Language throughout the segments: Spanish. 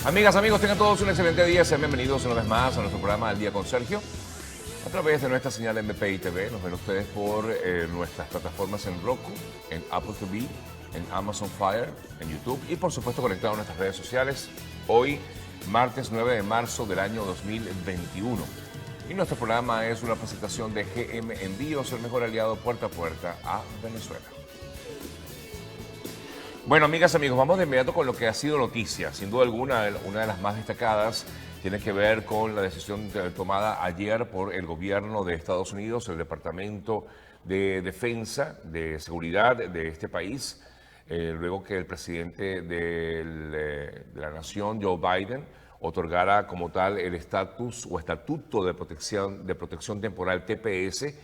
Amigas, amigos, tengan todos un excelente día. Sean bienvenidos una vez más a nuestro programa Al Día con Sergio. A través de nuestra señal MPI TV, nos ven ustedes por nuestras plataformas en Roku, en Apple TV, en Amazon Fire, en YouTube y por supuesto conectados a nuestras redes sociales. Hoy, martes 9 de marzo del año 2021. Y nuestro programa es una presentación de GM Envíos, el mejor aliado puerta a puerta a Venezuela. Bueno, amigas, amigos, vamos de inmediato con lo que ha sido noticia. Sin duda alguna, una de las más destacadas tiene que ver con la decisión tomada ayer por el gobierno de Estados Unidos, el Departamento de Defensa, de Seguridad de este país, luego que el presidente de la nación, Joe Biden, otorgara como tal el estatus o estatuto de protección temporal TPS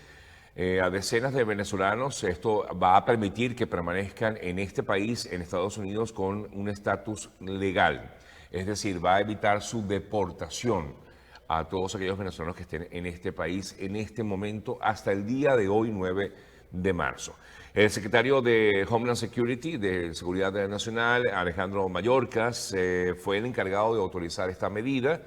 a decenas de venezolanos. Esto va a permitir que permanezcan en este país, en Estados Unidos, con un estatus legal. Es decir, va a evitar su deportación a todos aquellos venezolanos que estén en este país en este momento hasta el día de hoy, 9 de marzo. El secretario de Homeland Security, de Seguridad Nacional, Alejandro Mayorkas, fue el encargado de autorizar esta medida.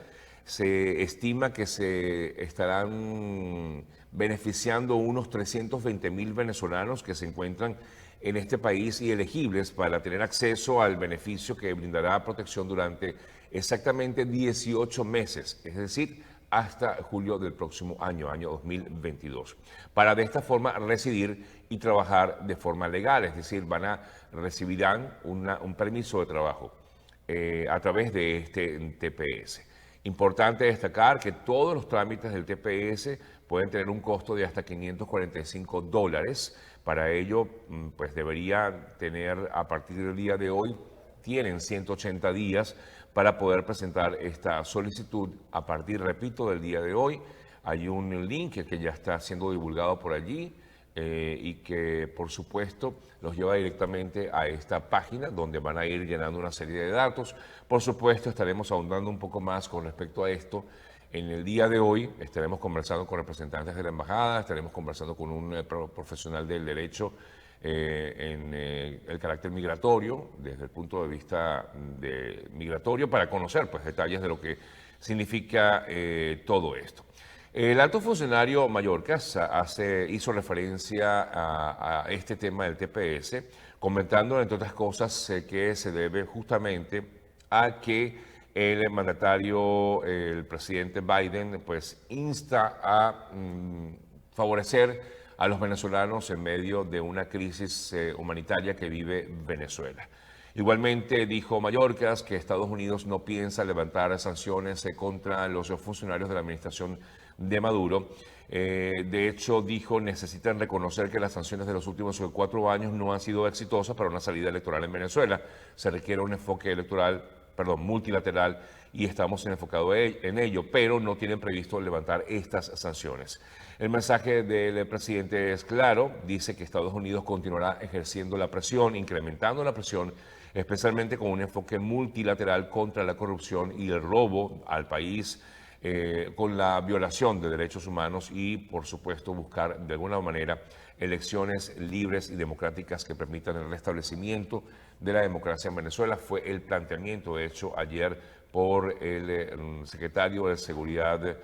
Se estima que se estarán beneficiando unos 320,000 venezolanos que se encuentran en este país y elegibles para tener acceso al beneficio que brindará protección durante exactamente 18 meses, es decir, hasta julio del próximo año 2022, para de esta forma residir y trabajar de forma legal, es decir, recibirán un permiso de trabajo a través de este TPS. Importante destacar que todos los trámites del TPS pueden tener un costo de hasta $545. Para ello, pues debería tener a partir del día de hoy, tienen 180 días para poder presentar esta solicitud. A partir, repito, del día de hoy, hay un link que ya está siendo divulgado por allí y que, por supuesto, los lleva directamente a esta página donde van a ir llenando una serie de datos. Por supuesto, estaremos ahondando un poco más con respecto a esto. En el día de hoy estaremos conversando con representantes de la embajada, estaremos conversando con un profesional del derecho en el carácter migratorio, desde el punto de vista migratorio, para conocer pues, detalles de lo que significa todo esto. El alto funcionario Mayorkas hizo referencia a este tema del TPS, comentando, entre otras cosas, que se debe justamente a que el mandatario, el presidente Biden, pues insta a favorecer a los venezolanos en medio de una crisis humanitaria que vive Venezuela. Igualmente dijo Mayorkas que Estados Unidos no piensa levantar sanciones contra los funcionarios de la administración de Maduro. De hecho, dijo, necesitan reconocer que las sanciones de los últimos 4 años no han sido exitosas para una salida electoral en Venezuela. Se requiere un enfoque multilateral, y estamos enfocados en ello, pero no tienen previsto levantar estas sanciones. El mensaje del presidente es claro, dice que Estados Unidos continuará ejerciendo la presión, incrementando la presión, especialmente con un enfoque multilateral contra la corrupción y el robo al país, con la violación de derechos humanos y, por supuesto, buscar de alguna manera elecciones libres y democráticas que permitan el restablecimiento de la democracia en Venezuela. Fue el planteamiento hecho ayer por el secretario de Seguridad de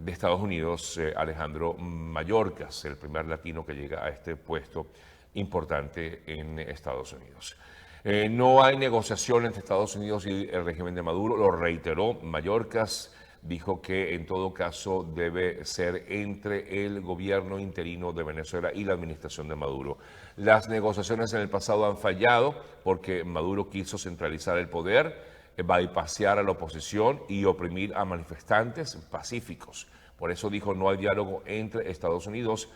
Estados Unidos, Alejandro Mayorkas, el primer latino que llega a este puesto importante en Estados Unidos. No hay negociación entre Estados Unidos y el régimen de Maduro, lo reiteró Mayorkas. Dijo que en todo caso debe ser entre el gobierno interino de Venezuela y la administración de Maduro. Las negociaciones en el pasado han fallado porque Maduro quiso centralizar el poder, bypassear a la oposición y oprimir a manifestantes pacíficos. Por eso dijo, no hay diálogo entre Estados Unidos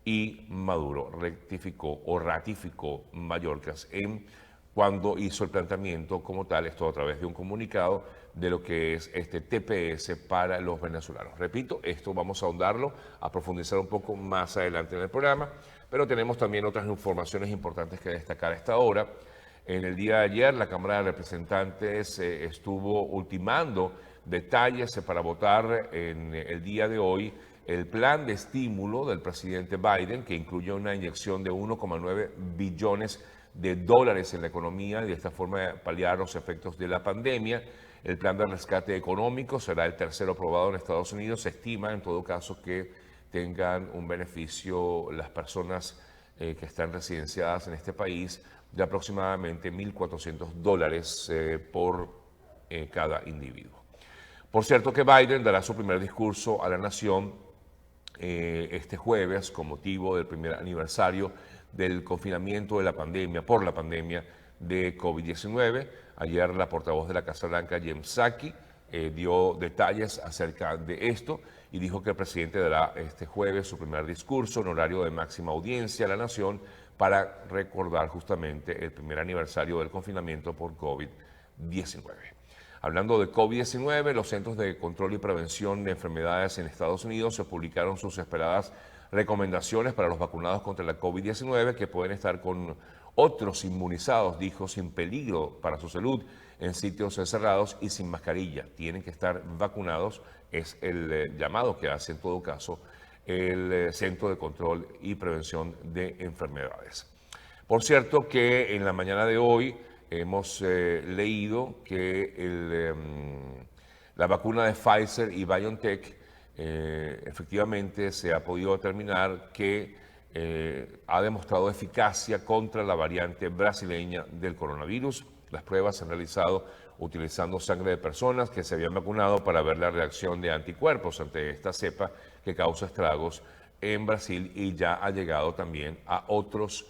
y Maduro. Rectificó o ratificó Mayorkas cuando hizo el planteamiento como tal, esto a través de un comunicado, de lo que es este TPS para los venezolanos. Repito, esto vamos a ahondarlo, a profundizar un poco más adelante en el programa, pero tenemos también otras informaciones importantes que destacar a esta hora. En el día de ayer, la Cámara de Representantes estuvo ultimando detalles para votar en el día de hoy el plan de estímulo del presidente Biden, que incluye una inyección de 1,9 billones de dólares en la economía y de esta forma paliar los efectos de la pandemia. El plan de rescate económico será el tercero aprobado en Estados Unidos. Se estima, en todo caso, que tengan un beneficio las personas que están residenciadas en este país de aproximadamente $1.400 por cada individuo. Por cierto que Biden dará su primer discurso a la nación este jueves con motivo del primer aniversario del confinamiento de la pandemia, por la pandemia de COVID-19. Ayer la portavoz de la Casa Blanca, Jen Psaki, dio detalles acerca de esto y dijo que el presidente dará este jueves su primer discurso en horario de máxima audiencia a la nación para recordar justamente el primer aniversario del confinamiento por COVID-19. Hablando de COVID-19, los Centros de Control y Prevención de Enfermedades en Estados Unidos se publicaron sus esperadas recomendaciones para los vacunados contra la COVID-19 que pueden estar con otros inmunizados, dijo, sin peligro para su salud en sitios cerrados y sin mascarilla. Tienen que estar vacunados, es el llamado que hace en todo caso el Centro de Control y Prevención de Enfermedades. Por cierto que en la mañana de hoy hemos leído que la vacuna de Pfizer y BioNTech efectivamente se ha podido determinar que ha demostrado eficacia contra la variante brasileña del coronavirus. Las pruebas se han realizado utilizando sangre de personas que se habían vacunado para ver la reacción de anticuerpos ante esta cepa que causa estragos en Brasil y ya ha llegado también a otros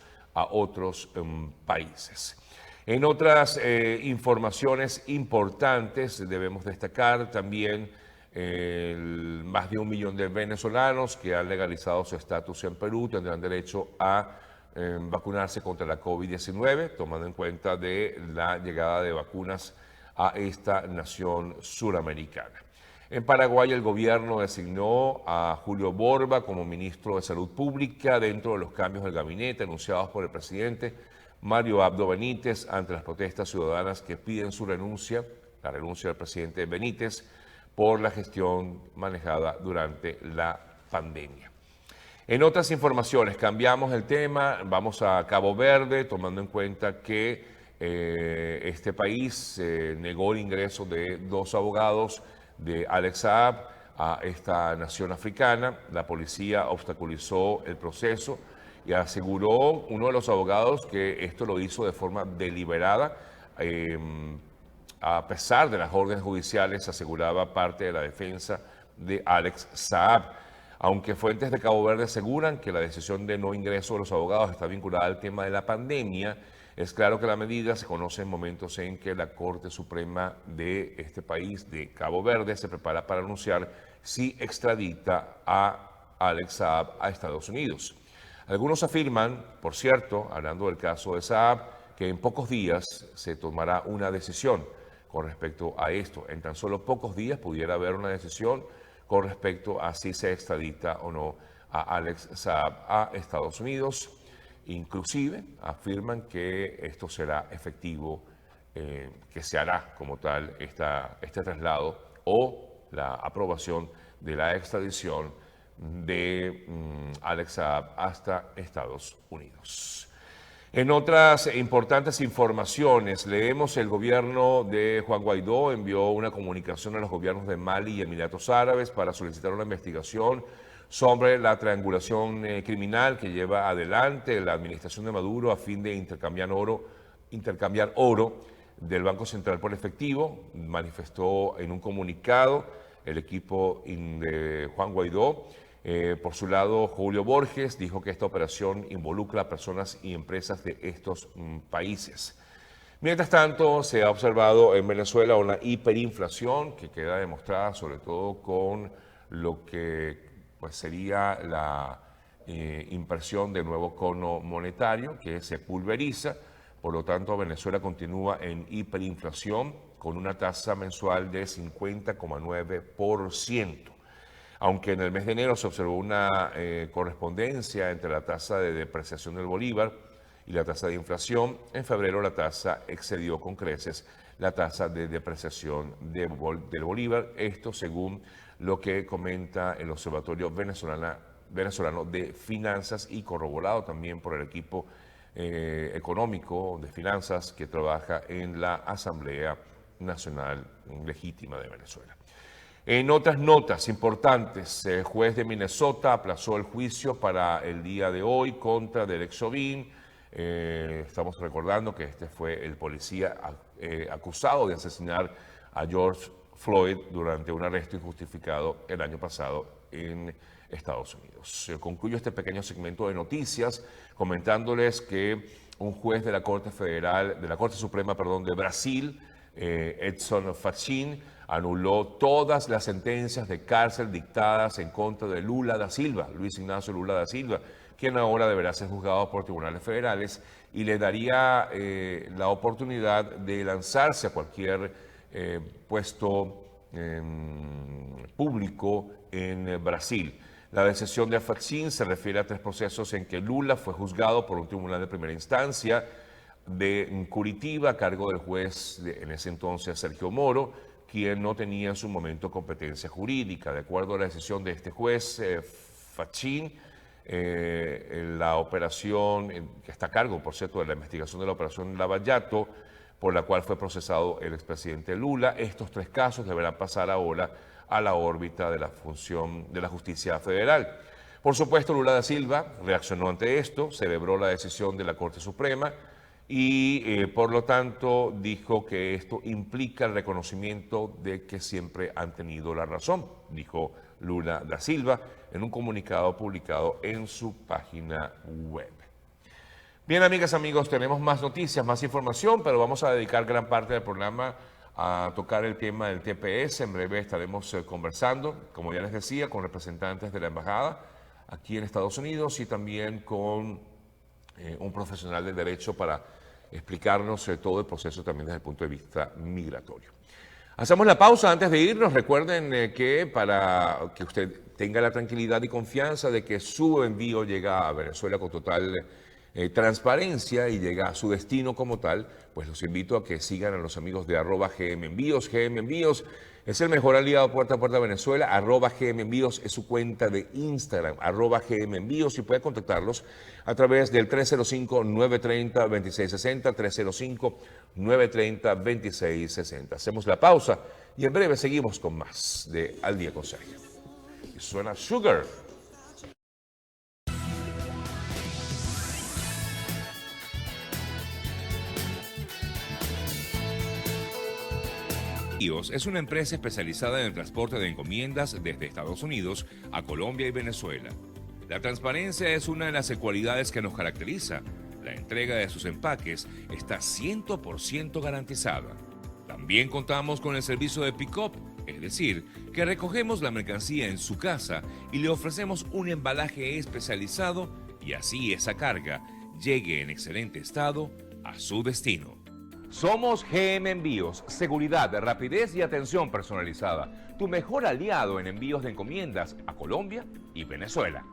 países. En otras informaciones importantes debemos destacar también más de 1 millón de venezolanos que han legalizado su estatus en Perú tendrán derecho a vacunarse contra la COVID-19, tomando en cuenta de la llegada de vacunas a esta nación suramericana. En Paraguay el gobierno designó a Julio Borba como ministro de Salud Pública dentro de los cambios del gabinete anunciados por el presidente Mario Abdo Benítez ante las protestas ciudadanas que piden su renuncia, la renuncia del presidente Benítez por la gestión manejada durante la pandemia. En otras informaciones, cambiamos el tema, vamos a Cabo Verde, tomando en cuenta que este país negó el ingreso de 2 abogados de Alex Saab a esta nación africana. La policía obstaculizó el proceso y aseguró uno de los abogados que esto lo hizo de forma deliberada. A pesar de las órdenes judiciales, aseguraba parte de la defensa de Alex Saab. Aunque fuentes de Cabo Verde aseguran que la decisión de no ingreso de los abogados está vinculada al tema de la pandemia, es claro que la medida se conoce en momentos en que la Corte Suprema de este país, de Cabo Verde, se prepara para anunciar si extradita a Alex Saab a Estados Unidos. Algunos afirman, por cierto, hablando del caso de Saab, que en pocos días se tomará una decisión con respecto a esto. En tan solo pocos días pudiera haber una decisión con respecto a si se extradita o no a Alex Saab a Estados Unidos. Inclusive afirman que esto será efectivo, que se hará como tal este traslado o la aprobación de la extradición de Alex Saab hasta Estados Unidos. En otras importantes informaciones, leemos el gobierno de Juan Guaidó envió una comunicación a los gobiernos de Mali y Emiratos Árabes para solicitar una investigación sobre la triangulación criminal que lleva adelante la administración de Maduro a fin de intercambiar oro del Banco Central por efectivo. Manifestó en un comunicado el equipo de Juan Guaidó. Por su lado, Julio Borges dijo que esta operación involucra a personas y empresas de estos países. Mientras tanto, se ha observado en Venezuela una hiperinflación que queda demostrada sobre todo con lo que pues, sería la impresión del nuevo cono monetario que se pulveriza. Por lo tanto, Venezuela continúa en hiperinflación con una tasa mensual de 50,9%. Aunque en el mes de enero se observó una correspondencia entre la tasa de depreciación del bolívar y la tasa de inflación, en febrero la tasa excedió con creces la tasa de depreciación del bolívar. Esto según lo que comenta el Observatorio Venezolano de Finanzas y corroborado también por el equipo económico de finanzas que trabaja en la Asamblea Nacional Legítima de Venezuela. En otras notas importantes, el juez de Minnesota aplazó el juicio para el día de hoy contra Derek Chauvin. Estamos recordando que este fue el policía acusado de asesinar a George Floyd durante un arresto injustificado el año pasado en Estados Unidos. Concluyo este pequeño segmento de noticias comentándoles que un juez de la Corte Federal, de la Corte Suprema, perdón, de Brasil, Edson Fachin, anuló todas las sentencias de cárcel dictadas en contra de Lula da Silva, Luis Ignacio Lula da Silva, quien ahora deberá ser juzgado por tribunales federales y le daría la oportunidad de lanzarse a cualquier puesto público en Brasil. La decisión de Fachin se refiere a 3 procesos en que Lula fue juzgado por un tribunal de primera instancia de Curitiba a cargo del juez en ese entonces Sergio Moro, quien no tenía en su momento competencia jurídica. De acuerdo a la decisión de este juez, Fachin, la operación, que está a cargo, por cierto, de la investigación de la operación Lava Jato, por la cual fue procesado el expresidente Lula, estos 3 casos deberán pasar ahora a la órbita de la función de la justicia federal. Por supuesto, Lula da Silva reaccionó ante esto, celebró la decisión de la Corte Suprema, y por lo tanto dijo que esto implica el reconocimiento de que siempre han tenido la razón, dijo Lula da Silva en un comunicado publicado en su página web. Bien, amigas, amigos, tenemos más noticias, más información, pero vamos a dedicar gran parte del programa a tocar el tema del TPS. En breve estaremos conversando, como ya les decía, con representantes de la embajada aquí en Estados Unidos y también con un profesional del derecho para explicarnos todo el proceso también desde el punto de vista migratorio. Hacemos la pausa antes de irnos. Recuerden que para que usted tenga la tranquilidad y confianza de que su envío llega a Venezuela con total transparencia y llega a su destino como tal, pues los invito a que sigan a los amigos de @GMenvíos. GMenvíos es el mejor aliado puerta a puerta de Venezuela. @GMenvíos es su cuenta de Instagram, @GMenvíos, y puede contactarlos a través del 305-930-2660, 305-930-2660. Hacemos la pausa y en breve seguimos con más de Al Día con Sergio. Y suena Sugar. Envíos es una empresa especializada en el transporte de encomiendas desde Estados Unidos a Colombia y Venezuela. La transparencia es una de las cualidades que nos caracteriza. La entrega de sus empaques está 100% garantizada. También contamos con el servicio de pick-up, es decir, que recogemos la mercancía en su casa y le ofrecemos un embalaje especializado y así esa carga llegue en excelente estado a su destino. Somos GM Envíos, seguridad, rapidez y atención personalizada. Tu mejor aliado en envíos de encomiendas a Colombia y Venezuela.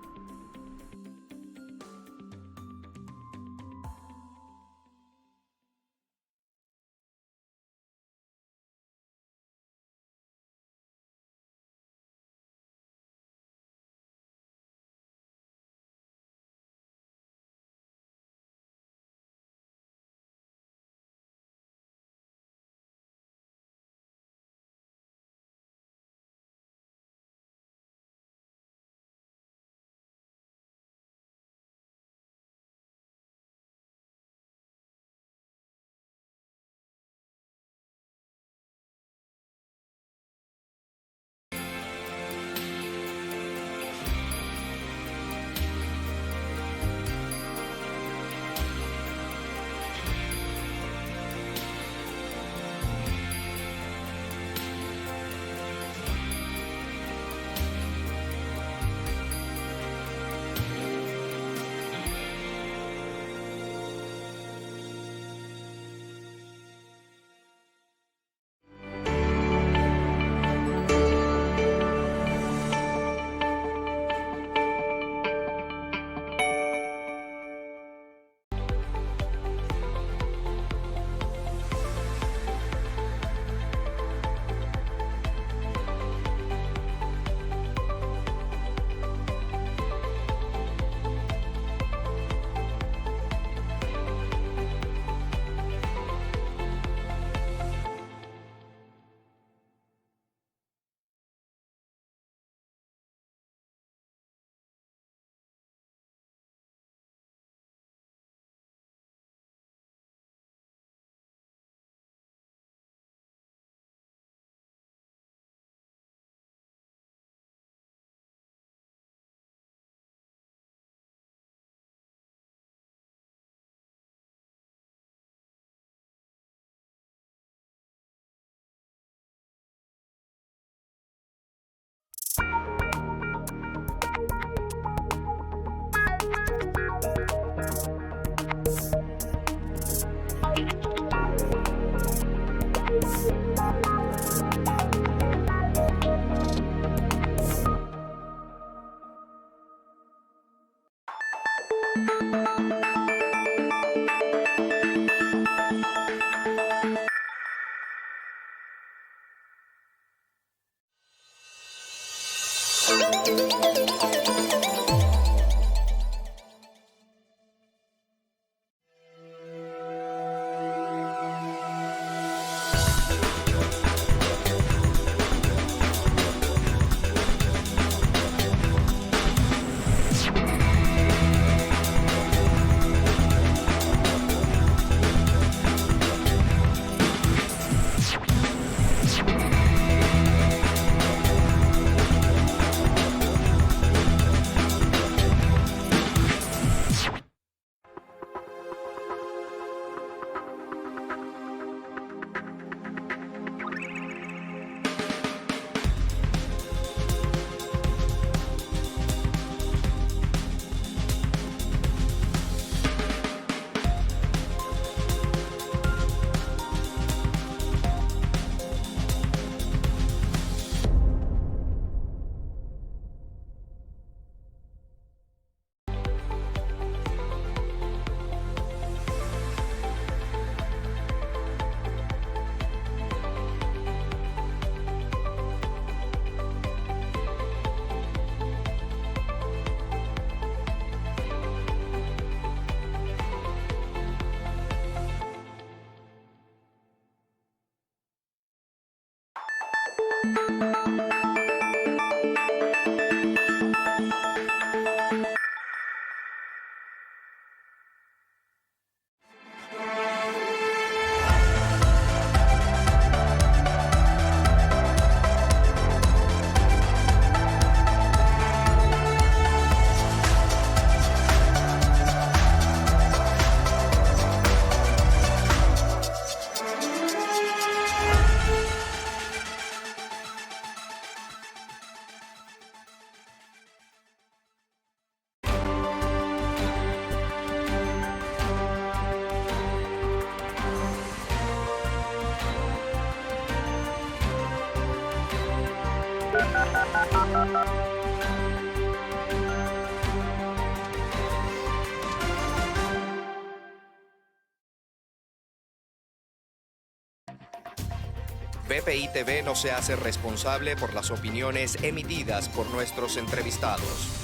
BPI TV no se hace responsable por las opiniones emitidas por nuestros entrevistados.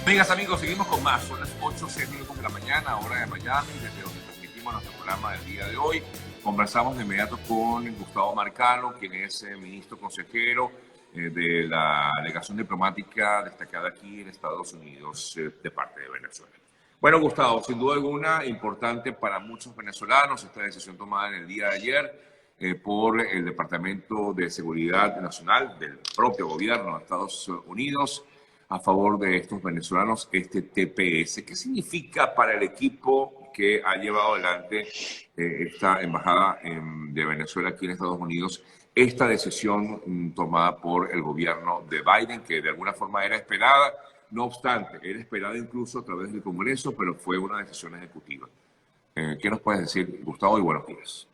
Amigas, amigos, seguimos con más. Son las 8:06 de la mañana, hora de Miami, desde donde transmitimos nuestro programa del día de hoy. Conversamos de inmediato con Gustavo Marcano, quien es ministro consejero de la delegación diplomática destacada aquí en Estados Unidos de parte de Venezuela. Bueno, Gustavo, sin duda alguna, importante para muchos venezolanos esta decisión tomada en el día de ayer por el Departamento de Seguridad Nacional del propio gobierno de Estados Unidos a favor de estos venezolanos, este TPS. ¿Qué significa para el equipo que ha llevado adelante esta embajada de Venezuela aquí en Estados Unidos, esta decisión tomada por el gobierno de Biden, que de alguna forma era esperada? No obstante, era esperada incluso a través del Congreso, pero fue una decisión ejecutiva. ¿Qué nos puedes decir, Gustavo? Y buenos días.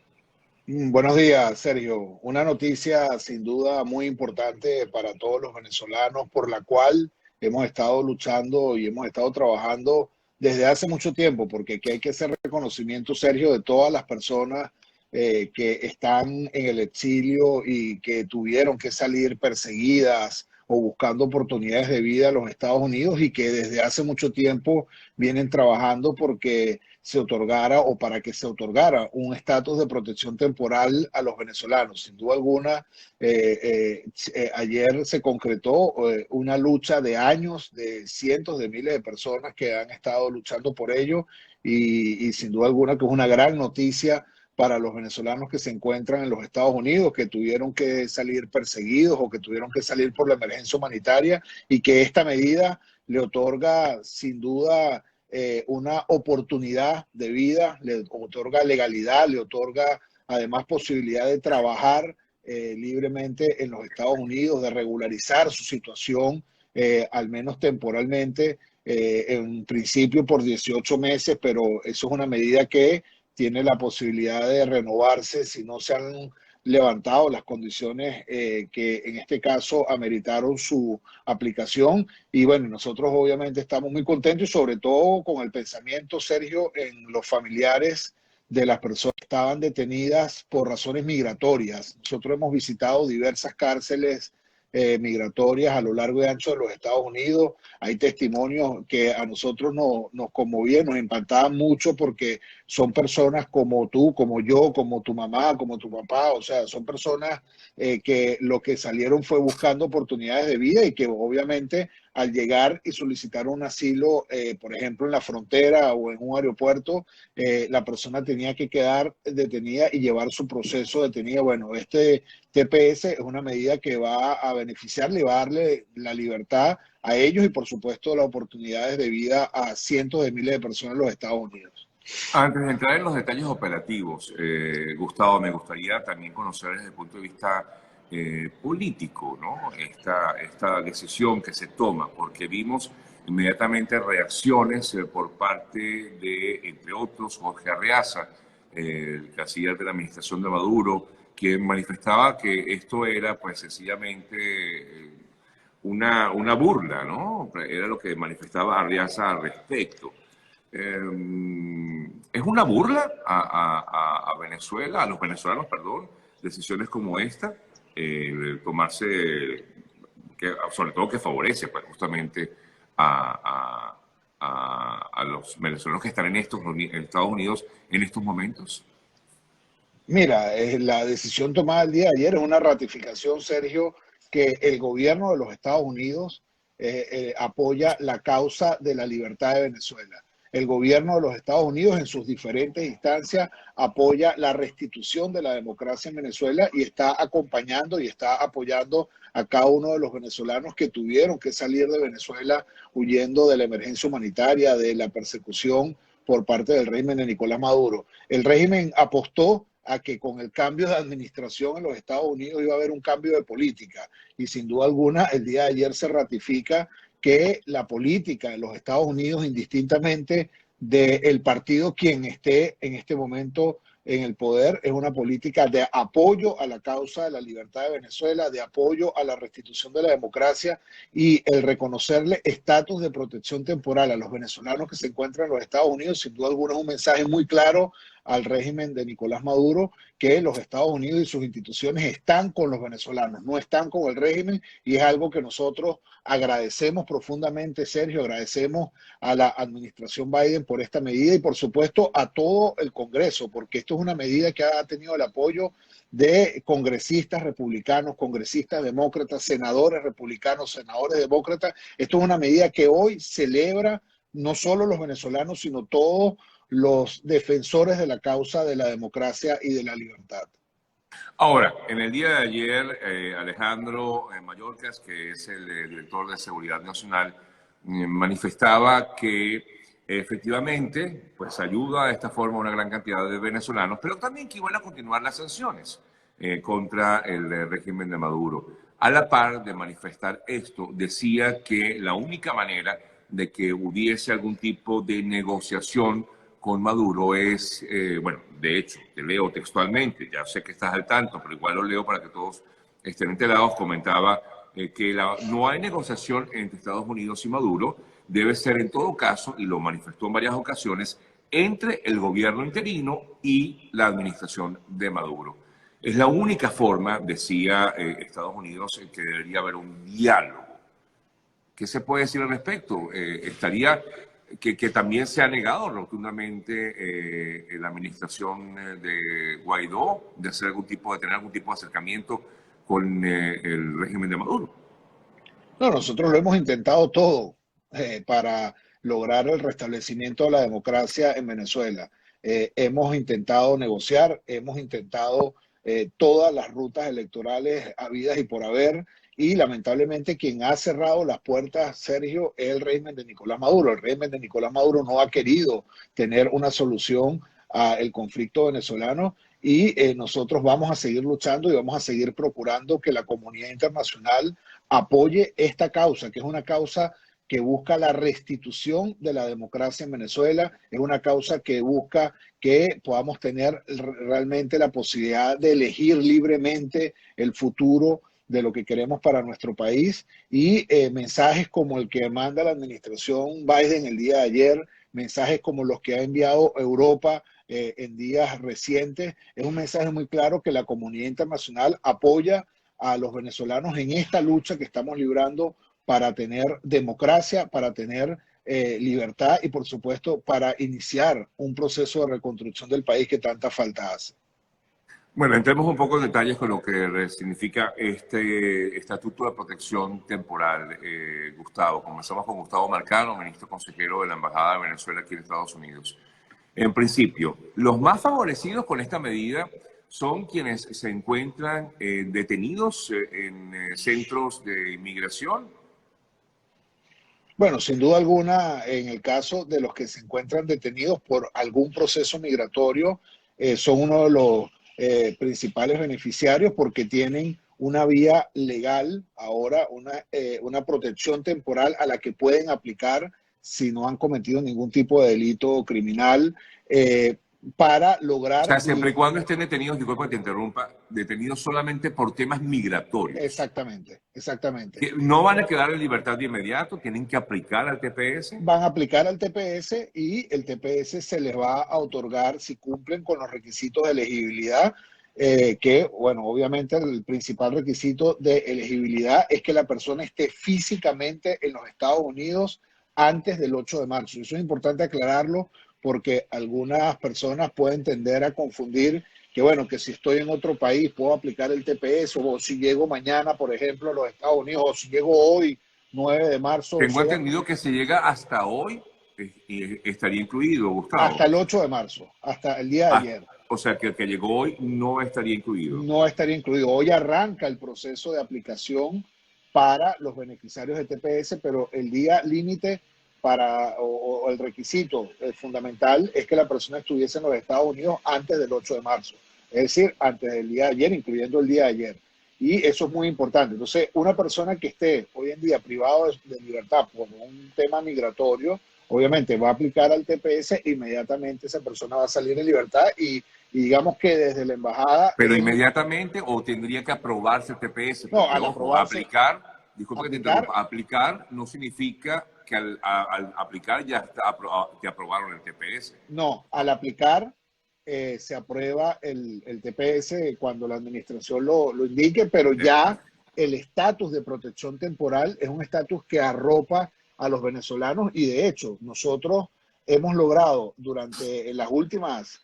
Buenos días, Sergio. Una noticia sin duda muy importante para todos los venezolanos, por la cual hemos estado luchando y hemos estado trabajando desde hace mucho tiempo, porque aquí hay que hacer reconocimiento, Sergio, de todas las personas que están en el exilio y que tuvieron que salir perseguidas o buscando oportunidades de vida a los Estados Unidos y que desde hace mucho tiempo vienen trabajando porque se otorgara o para que se otorgara un estatus de protección temporal a los venezolanos. Sin duda alguna, ayer se concretó una lucha de años de cientos de miles de personas que han estado luchando por ello y sin duda alguna que es una gran noticia para los venezolanos que se encuentran en los Estados Unidos, que tuvieron que salir perseguidos o que tuvieron que salir por la emergencia humanitaria, y que esta medida le otorga sin duda una oportunidad de vida, le otorga legalidad, le otorga además posibilidad de trabajar libremente en los Estados Unidos, de regularizar su situación, al menos temporalmente, en principio por 18 meses, pero eso es una medida que tiene la posibilidad de renovarse si no se han levantado las condiciones que en este caso ameritaron su aplicación. Y bueno, nosotros obviamente estamos muy contentos y sobre todo con el pensamiento, Sergio, en los familiares de las personas que estaban detenidas por razones migratorias. Nosotros hemos visitado diversas cárceles migratorias a lo largo y ancho de los Estados Unidos. Hay testimonios que a nosotros nos conmovían, nos impactaban mucho porque son personas como tú, como yo, como tu mamá, como tu papá. O sea, son personas que lo que salieron fue buscando oportunidades de vida y que obviamente al llegar y solicitar un asilo, por ejemplo, en la frontera o en un aeropuerto, la persona tenía que quedar detenida y llevar su proceso detenida. Bueno, este TPS es una medida que va a beneficiarle y va a darle la libertad a ellos y, por supuesto, las oportunidades de vida a cientos de miles de personas en los Estados Unidos. Antes de entrar en los detalles operativos, Gustavo, me gustaría también conocer desde el punto de vista político, ¿no? Esta decisión que se toma, porque vimos inmediatamente reacciones por parte de, entre otros, Jorge Arreaza, el canciller de la administración de Maduro, quien manifestaba que esto era pues sencillamente una burla, ¿no? Era lo que manifestaba Arreaza al respecto. ¿Es una burla a Venezuela, a los venezolanos, perdón, decisiones como esta, tomarse, sobre todo que favorece pues, justamente a los venezolanos que están en Estados Unidos en estos momentos? Mira, la decisión tomada el día de ayer es una ratificación, Sergio, que el gobierno de los Estados Unidos apoya la causa de la libertad de Venezuela. El gobierno de los Estados Unidos en sus diferentes instancias apoya la restitución de la democracia en Venezuela y está acompañando y está apoyando a cada uno de los venezolanos que tuvieron que salir de Venezuela huyendo de la emergencia humanitaria, de la persecución por parte del régimen de Nicolás Maduro. El régimen apostó a que con el cambio de administración en los Estados Unidos iba a haber un cambio de política. Y sin duda alguna, el día de ayer se ratifica que la política de los Estados Unidos, indistintamente del partido quien esté en este momento en el poder, es una política de apoyo a la causa de la libertad de Venezuela, de apoyo a la restitución de la democracia y el reconocerle estatus de protección temporal a los venezolanos que se encuentran en los Estados Unidos, sin duda alguna es un mensaje muy claro al régimen de Nicolás Maduro, que los Estados Unidos y sus instituciones están con los venezolanos, no están con el régimen, y es algo que nosotros agradecemos profundamente, Sergio, agradecemos a la administración Biden por esta medida y por supuesto a todo el Congreso, porque esto es una medida que ha tenido el apoyo de congresistas republicanos, congresistas demócratas, senadores republicanos, senadores demócratas. Esto es una medida que hoy celebra no solo los venezolanos, sino todos los defensores de la causa de la democracia y de la libertad. Ahora, en el día de ayer, Alejandro Mayorkas, que es el director de Seguridad Nacional, manifestaba que efectivamente pues ayuda de esta forma a una gran cantidad de venezolanos, pero también que iban a continuar las sanciones contra el régimen de Maduro. A la par de manifestar esto, decía que la única manera de que hubiese algún tipo de negociación con Maduro es, bueno, de hecho, te leo textualmente, ya sé que estás al tanto, pero igual lo leo para que todos estén enterados, comentaba que no hay negociación entre Estados Unidos y Maduro, debe ser en todo caso, y lo manifestó en varias ocasiones, entre el gobierno interino y la administración de Maduro. Es la única forma, decía Estados Unidos, que debería haber un diálogo. ¿Qué se puede decir al respecto? Estaría que también se ha negado rotundamente la administración de Guaidó de tener algún tipo de acercamiento con el régimen de Maduro. No, nosotros lo hemos intentado todo para lograr el restablecimiento de la democracia en Venezuela. Hemos intentado negociar, hemos intentado todas las rutas electorales habidas y por haber, y lamentablemente quien ha cerrado las puertas, Sergio, es el régimen de Nicolás Maduro. El régimen de Nicolás Maduro no ha querido tener una solución al conflicto venezolano y nosotros vamos a seguir luchando y vamos a seguir procurando que la comunidad internacional apoye esta causa, que es una causa que busca la restitución de la democracia en Venezuela, es una causa que busca que podamos tener realmente la posibilidad de elegir libremente el futuro de lo que queremos para nuestro país y mensajes como el que manda la administración Biden el día de ayer, mensajes como los que ha enviado Europa en días recientes, es un mensaje muy claro que la comunidad internacional apoya a los venezolanos en esta lucha que estamos librando para tener democracia, para tener libertad y por supuesto para iniciar un proceso de reconstrucción del país que tanta falta hace. Bueno, entremos un poco en detalles con lo que significa este Estatuto de Protección Temporal, Gustavo. Comenzamos con Gustavo Marcano, ministro consejero de la Embajada de Venezuela aquí en Estados Unidos. En principio, los más favorecidos con esta medida son quienes se encuentran detenidos en centros de inmigración. Bueno, sin duda alguna, en el caso de los que se encuentran detenidos por algún proceso migratorio, son uno de los principales beneficiarios porque tienen una vía legal ahora, una protección temporal a la que pueden aplicar si no han cometido ningún tipo de delito criminal. para O lograr... sea, siempre y cuando estén detenidos, disculpa que te interrumpa, detenidos solamente por temas migratorios. Exactamente, exactamente. Que no van a quedar en libertad de inmediato, tienen que aplicar al TPS. Van a aplicar al TPS y el TPS se les va a otorgar si cumplen con los requisitos de elegibilidad, que, bueno, obviamente el principal requisito de elegibilidad es que la persona esté físicamente en los Estados Unidos antes del 8 de marzo. Eso es importante aclararlo porque algunas personas pueden tender a confundir que, bueno, que si estoy en otro país puedo aplicar el TPS o si llego mañana, por ejemplo, a los Estados Unidos o si llego hoy, 9 de marzo, o Tengo sea, entendido que si llega hasta hoy, estaría incluido, hasta Gustavo. el 8 de marzo, hasta el día de Ah, ayer, o sea, que el que llegó hoy no estaría incluido. no estaría incluido. Hoy arranca el proceso de aplicación para los beneficiarios de TPS, pero el día límite o el requisito fundamental es que la persona estuviese en los Estados Unidos antes del 8 de marzo, es decir, antes del día de ayer, incluyendo el día de ayer. Y eso es muy importante. Entonces, una persona que esté hoy en día privado de libertad por un tema migratorio, obviamente va a aplicar al TPS, inmediatamente esa persona va a salir en libertad y digamos que desde la embajada Pero es, inmediatamente o tendría que aprobarse el TPS, no, porque al ojo, aprobarse, aplicar, disculpa que te aplicar, interrumpa, aplicar no significa que al aplicar ya te aprobaron el TPS. no, al aplicar se aprueba el TPS cuando la administración lo indique, pero ya el estatus de protección temporal es un estatus que arropa a los venezolanos y de hecho nosotros hemos logrado durante las últimas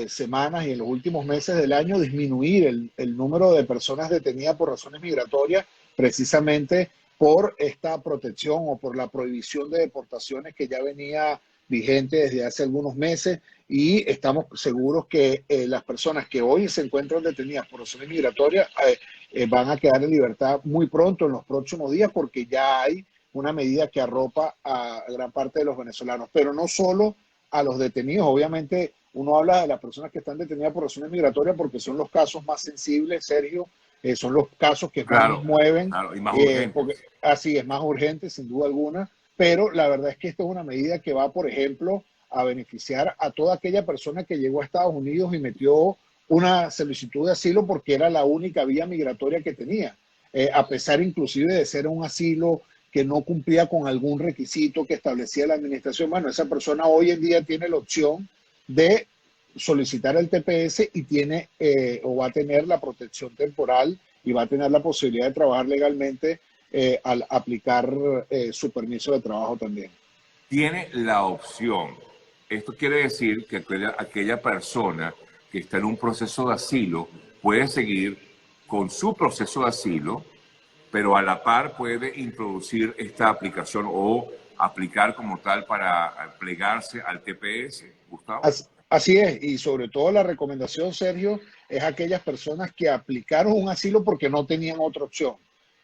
semanas y en los últimos meses del año disminuir el número de personas detenidas por razones migratorias precisamente por esta protección o por la prohibición de deportaciones que ya venía vigente desde hace algunos meses y estamos seguros que las personas que hoy se encuentran detenidas por razones migratorias van a quedar en libertad muy pronto, en los próximos días, porque ya hay una medida que arropa a gran parte de los venezolanos, pero no solo a los detenidos. Obviamente uno habla de las personas que están detenidas por razones migratorias porque son los casos más sensibles, Sergio, son los casos que más nos Claro, mueven, claro, y más porque urgentes. así es más urgente, sin duda alguna, pero la verdad es que esto es una medida que va, por ejemplo, a beneficiar a toda aquella persona que llegó a Estados Unidos y metió una solicitud de asilo porque era la única vía migratoria que tenía, a pesar inclusive de ser un asilo que no cumplía con algún requisito que establecía la administración. Bueno, esa persona hoy en día tiene la opción de solicitar el TPS y tiene o va a tener la protección temporal y va a tener la posibilidad de trabajar legalmente al aplicar su permiso de trabajo también. Tiene la opción. Esto quiere decir que aquella persona que está en un proceso de asilo puede seguir con su proceso de asilo, pero a la par puede introducir esta aplicación o aplicar como tal para plegarse al TPS, Gustavo. Así es, y sobre todo la recomendación, Sergio, es aquellas personas que aplicaron un asilo porque no tenían otra opción.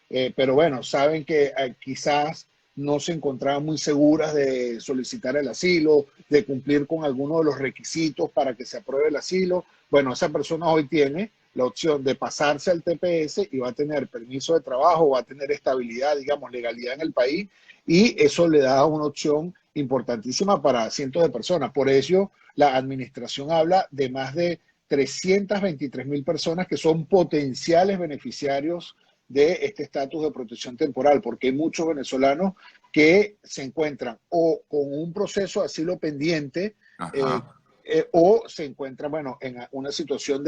Pero bueno, saben que quizás no se encontraban muy seguras de solicitar el asilo, de cumplir con alguno de los requisitos para que se apruebe el asilo. Bueno, esa persona hoy tiene la opción de pasarse al TPS y va a tener permiso de trabajo, va a tener estabilidad, digamos, legalidad en el país y eso le da una opción importantísima para cientos de personas. Por ello, la administración habla de más de 323.000 personas que son potenciales beneficiarios de este estatus de protección temporal, porque hay muchos venezolanos que se encuentran o con un proceso de asilo pendiente o se encuentran, bueno, en una situación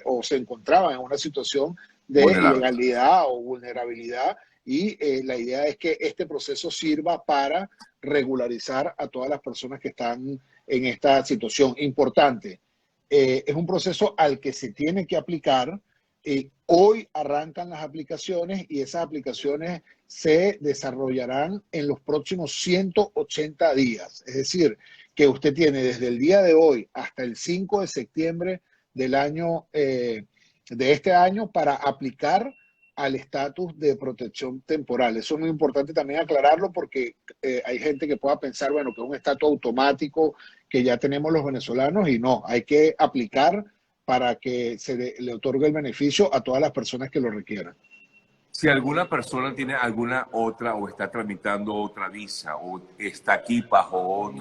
o se encontraban en una situación de Vulnerable. ilegalidad o vulnerabilidad y la idea es que este proceso sirva para regularizar a todas las personas que están en esta situación. Importante, es un proceso al que se tiene que aplicar. Hoy arrancan las aplicaciones y esas aplicaciones se desarrollarán en los próximos 180 días. Es decir, que usted tiene desde el día de hoy hasta el 5 de septiembre del año, de este año para aplicar al estatus de protección temporal. Eso es muy importante también aclararlo porque hay gente que pueda pensar, bueno, que es un estatus automático que ya tenemos los venezolanos y no, hay que aplicar para que le otorgue el beneficio a todas las personas que lo requieran. Si alguna persona tiene alguna otra o está tramitando otra visa o está aquí bajo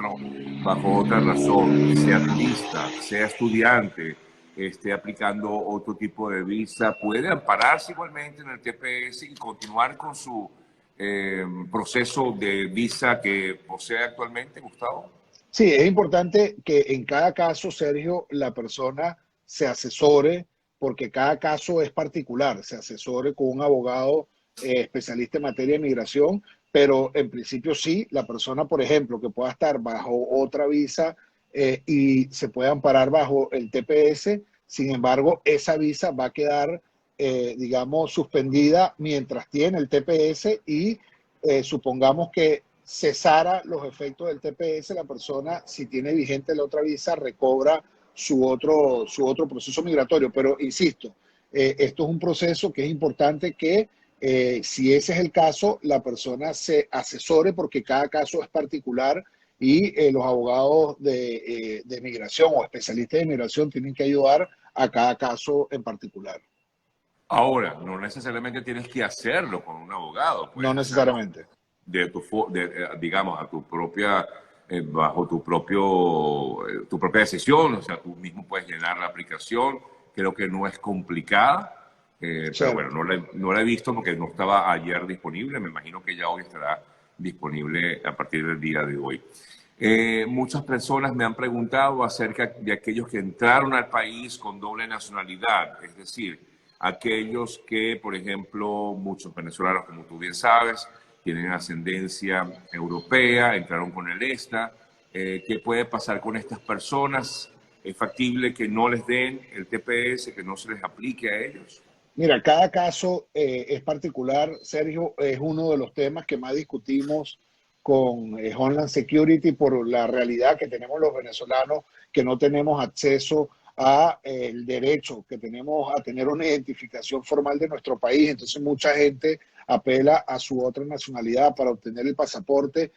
otra razón, sea turista, sea estudiante, esté aplicando otro tipo de visa, puede ampararse igualmente en el TPS y continuar con su proceso de visa que posee actualmente, Gustavo. Sí, es importante que en cada caso, Sergio, la persona se asesore, porque cada caso es particular, se asesore con un abogado especialista en materia de migración, pero en principio sí, la persona, por ejemplo, que pueda estar bajo otra visa y se puede amparar bajo el TPS, sin embargo, esa visa va a quedar, digamos, suspendida mientras tiene el TPS y supongamos que cesara los efectos del TPS, la persona, si tiene vigente la otra visa, recobra su otro proceso migratorio. Pero insisto, esto es un proceso que es importante que, si ese es el caso, la persona se asesore porque cada caso es particular y los abogados de migración o especialistas de migración tienen que ayudar a cada caso en particular. Ahora, no necesariamente tienes que hacerlo con un abogado, No puedes hacerlo necesariamente. digamos, a tu propia, bajo tu propia decisión, o sea, tú mismo puedes llenar la aplicación, creo que no es complicada, pero bueno, Cierto. no la he visto porque no estaba ayer disponible, me imagino que ya hoy estará disponible a partir del día de hoy. Muchas personas me han preguntado acerca de aquellos que entraron al país con doble nacionalidad, es decir, aquellos que, por ejemplo, muchos venezolanos, como tú bien sabes, tienen ascendencia europea, entraron con el ESTA. ¿Qué puede pasar con estas personas? ¿Es factible que no les den el TPS, que no se les aplique a ellos? Mira, cada caso es particular, Sergio, es uno de los temas que más discutimos con Homeland Security por la realidad que tenemos los venezolanos, que no tenemos acceso a el derecho que tenemos a tener una identificación formal de nuestro país. Entonces mucha gente apela a su otra nacionalidad para obtener el pasaporte.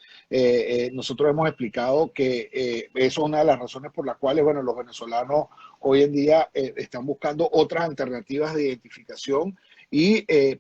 Nosotros hemos explicado que eso es una de las razones por las cuales, bueno, los venezolanos hoy en día están buscando otras alternativas de identificación,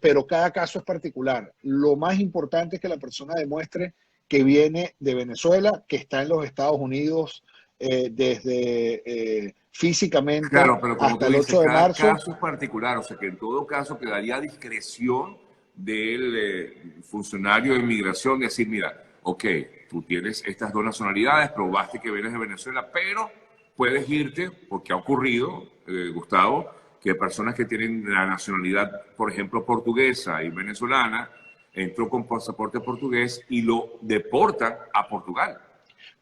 pero cada caso es particular. Lo más importante es que la persona demuestre que viene de Venezuela, que está en los Estados Unidos desde físicamente Claro, pero como hasta tú el dices, 8 de cada marzo. caso es particular, o sea que en todo caso quedaría a discreción del funcionario de inmigración decir, mira, ok, tú tienes estas dos nacionalidades, probaste que vienes de Venezuela, pero puedes irte, porque ha ocurrido, Gustavo, que personas que tienen la nacionalidad, por ejemplo, portuguesa y venezolana, entró con pasaporte portugués y lo deportan a Portugal.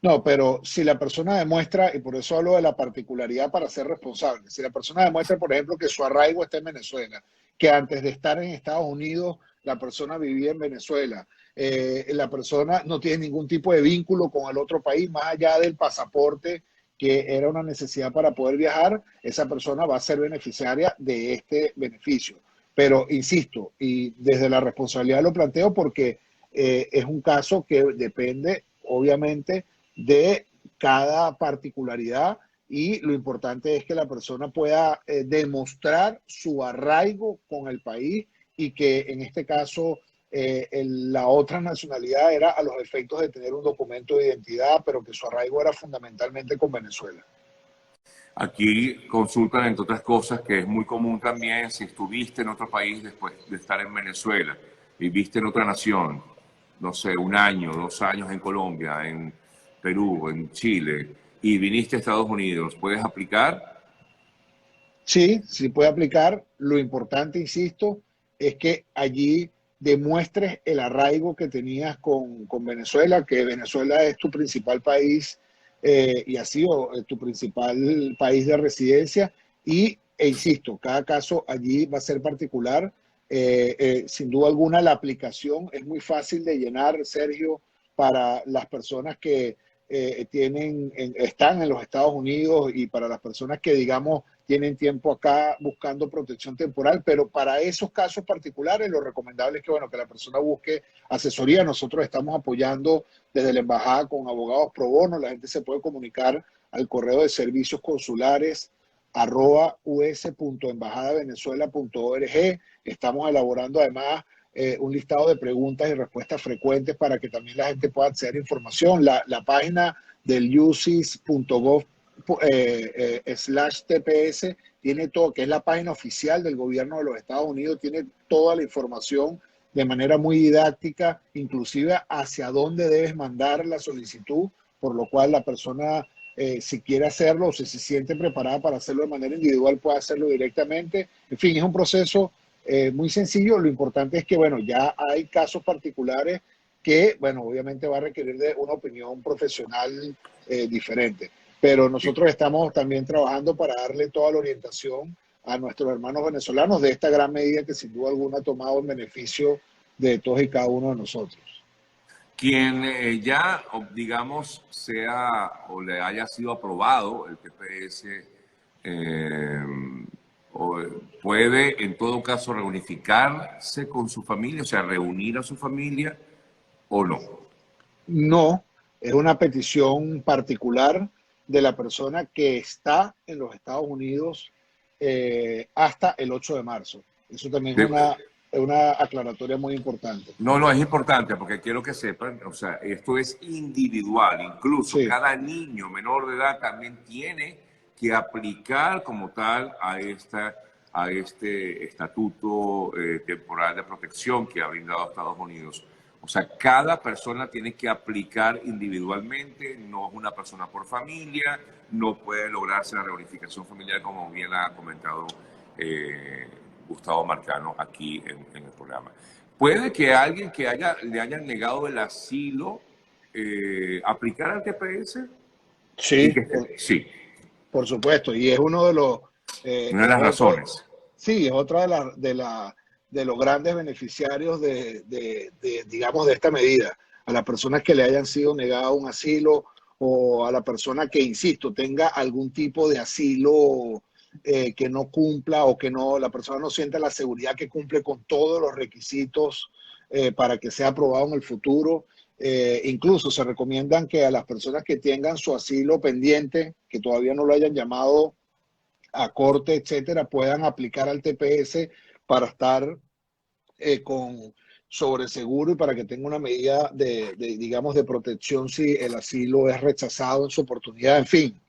No, pero si la persona demuestra, y por eso hablo de la particularidad para ser responsable, si la persona demuestra, por ejemplo, que su arraigo está en Venezuela, que antes de estar en Estados Unidos la persona vivía en Venezuela, la persona no tiene ningún tipo de vínculo con el otro país, más allá del pasaporte, que era una necesidad para poder viajar, esa persona va a ser beneficiaria de este beneficio. Pero insisto, y desde la responsabilidad lo planteo porque es un caso que depende, obviamente, de cada particularidad y lo importante es que la persona pueda demostrar su arraigo con el país y que en este caso la otra nacionalidad era a los efectos de tener un documento de identidad, pero que su arraigo era fundamentalmente con Venezuela. Aquí consultan, entre otras cosas, que es muy común también si estuviste en otro país después de estar en Venezuela, viviste en otra nación, no sé, un año, 2 años en Colombia, en Perú, en Chile, y viniste a Estados Unidos, ¿puedes aplicar? Sí, sí puede aplicar. Lo importante, insisto, es que allí demuestres el arraigo que tenías con Venezuela, que Venezuela es tu principal país y ha sido tu principal país de residencia. Insisto, cada caso allí va a ser particular. Sin duda alguna, la aplicación es muy fácil de llenar, Sergio, para las personas que están en los Estados Unidos y para las personas que, digamos, tienen tiempo acá buscando protección temporal, pero para esos casos particulares lo recomendable es que, bueno, que la persona busque asesoría. Nosotros estamos apoyando desde la embajada con abogados pro bono, la gente se puede comunicar al correo de servicios consulares us.embajadavenezuela.org. Estamos elaborando además un listado de preguntas y respuestas frecuentes para que también la gente pueda acceder a información. La página del ucis.gov /TPS tiene todo, que es la página oficial del gobierno de los Estados Unidos, tiene toda la información de manera muy didáctica, inclusive hacia dónde debes mandar la solicitud, por lo cual la persona, si quiere hacerlo o si se siente preparada para hacerlo de manera individual, puede hacerlo directamente. En fin, es un proceso muy sencillo. Lo importante es que, bueno, ya hay casos particulares que, bueno, obviamente va a requerir de una opinión profesional diferente. Pero nosotros estamos también trabajando para darle toda la orientación a nuestros hermanos venezolanos de esta gran medida que sin duda alguna ha tomado en beneficio de todos y cada uno de nosotros. Quien ya, digamos, sea o le haya sido aprobado el TPS, puede en todo caso reunificarse con su familia, o sea, reunir a su familia o no. No, es una petición particular de la persona que está en los Estados Unidos hasta el 8 de marzo. Eso también es una aclaratoria muy importante. No, es importante porque quiero que sepan, o sea, esto es individual. Incluso sí, cada niño menor de edad también tiene que aplicar como tal a este estatuto temporal de protección que ha brindado Estados Unidos. O sea, cada persona tiene que aplicar individualmente, no es una persona por familia, no puede lograrse la reunificación familiar como bien ha comentado Gustavo Marcano aquí en el programa. ¿Puede que alguien que le hayan negado el asilo aplicar al TPS? Sí, sí. Por supuesto, y es uno de los... una de las razones. Sí, es otra de los grandes beneficiarios digamos, de esta medida. A las personas que le hayan sido negado un asilo o a la persona que, insisto, tenga algún tipo de asilo que no cumpla o que no, la persona no sienta la seguridad que cumple con todos los requisitos para que sea aprobado en el futuro. Incluso se recomiendan que a las personas que tengan su asilo pendiente, que todavía no lo hayan llamado a corte, etcétera, puedan aplicar al TPS para estar con sobreseguro y para que tenga una medida digamos, de protección si el asilo es rechazado en su oportunidad. En fin,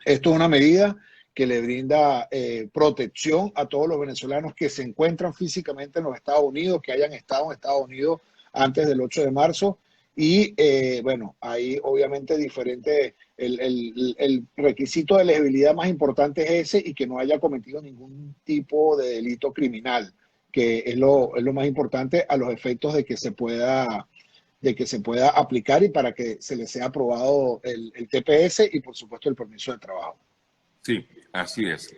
esto es una medida que le brinda protección a todos los venezolanos que se encuentran físicamente en los Estados Unidos, que hayan estado en Estados Unidos antes del 8 de marzo. Y bueno, hay obviamente diferentes, el requisito de elegibilidad más importante es ese y que no haya cometido ningún tipo de delito criminal, que es lo más importante a los efectos de que se pueda aplicar y para que se le sea aprobado el TPS y por supuesto el permiso de trabajo. Sí, así es.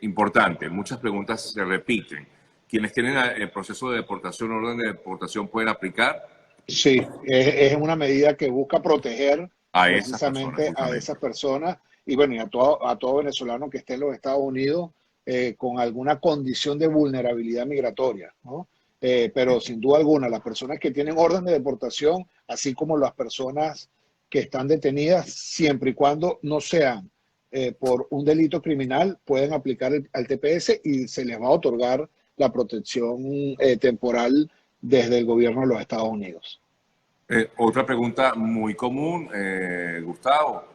Importante, muchas preguntas se repiten. ¿Quienes tienen el proceso de deportación, orden de deportación, pueden aplicar? Sí, es una medida que busca proteger precisamente a esas personas y bueno, y a todo venezolano que esté en los Estados Unidos con alguna condición de vulnerabilidad migratoria, ¿no? Pero sin duda alguna, las personas que tienen orden de deportación, así como las personas que están detenidas, siempre y cuando no sean por un delito criminal, pueden aplicar al TPS y se les va a otorgar la protección temporal desde el gobierno de los Estados Unidos. Otra pregunta muy común, Gustavo.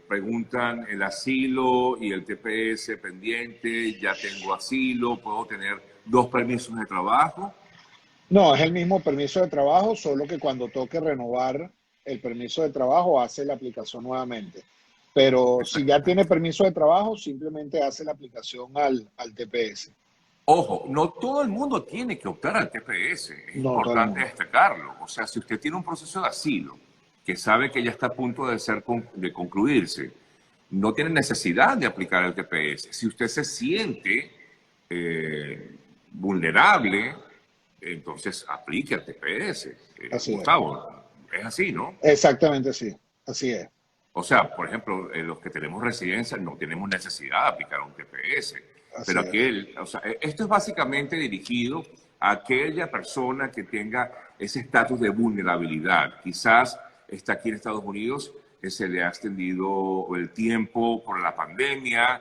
Preguntan el asilo y el TPS pendiente, ya tengo asilo, ¿puedo tener 2 permisos de trabajo? No, es el mismo permiso de trabajo, solo que cuando toque renovar el permiso de trabajo hace la aplicación nuevamente. Pero si ya tiene permiso de trabajo, simplemente hace la aplicación al TPS. Ojo, no todo el mundo tiene que optar al TPS, es importante destacarlo. O sea, si usted tiene un proceso de asilo que sabe que ya está a punto de concluirse, no tiene necesidad de aplicar el TPS. Si usted se siente vulnerable, entonces aplique al TPS. Gustavo, es así, ¿no? Exactamente, sí, así es. O sea, por ejemplo, los que tenemos residencia no tenemos necesidad de aplicar un TPS. Pero esto es básicamente dirigido a aquella persona que tenga ese estatus de vulnerabilidad. Quizás está aquí en Estados Unidos se le ha extendido el tiempo por la pandemia.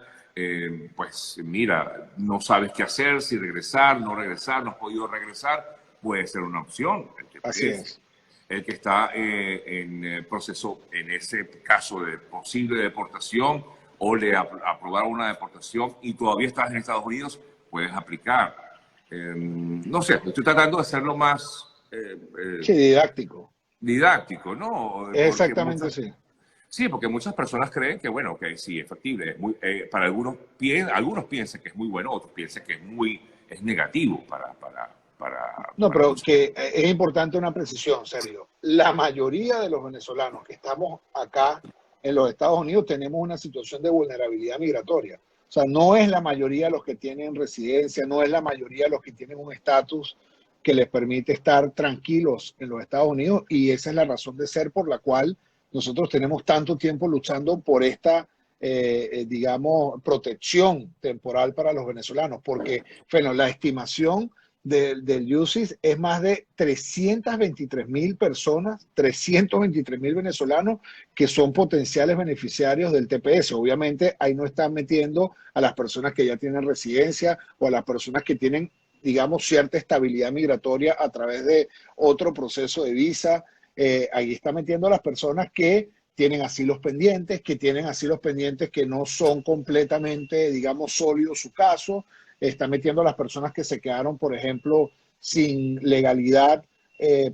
Pues mira, no sabes qué hacer, si regresar, no regresar, no has podido regresar, puede ser una opción. Así es. El que está en proceso, en ese caso de posible deportación o le aprobaron una deportación y todavía estás en Estados Unidos, puedes aplicar. No sé, estoy tratando de hacerlo más... sí, didáctico. Didáctico, ¿no? Exactamente, sí. Sí, porque muchas personas creen que, bueno, que sí, es factible. Es muy, para algunos piensan que es muy bueno, otros piensan que es negativo No, pero nosotros. que es importante una precisión, Sergio. La mayoría de los venezolanos que estamos acá en los Estados Unidos tenemos una situación de vulnerabilidad migratoria. O sea, no es la mayoría los que tienen residencia, no es la mayoría los que tienen un estatus que les permite estar tranquilos en los Estados Unidos, y esa es la razón de ser por la cual nosotros tenemos tanto tiempo luchando por esta, digamos, protección temporal para los venezolanos, porque, bueno, la estimación del UCIS es más de 323.000 personas, 323.000 venezolanos que son potenciales beneficiarios del TPS. Obviamente ahí no están metiendo a las personas que ya tienen residencia o a las personas que tienen, digamos, cierta estabilidad migratoria a través de otro proceso de visa. Ahí está metiendo a las personas que tienen asilos pendientes, que no son completamente, digamos, sólidos su caso. Está metiendo a las personas que se quedaron, por ejemplo, sin legalidad,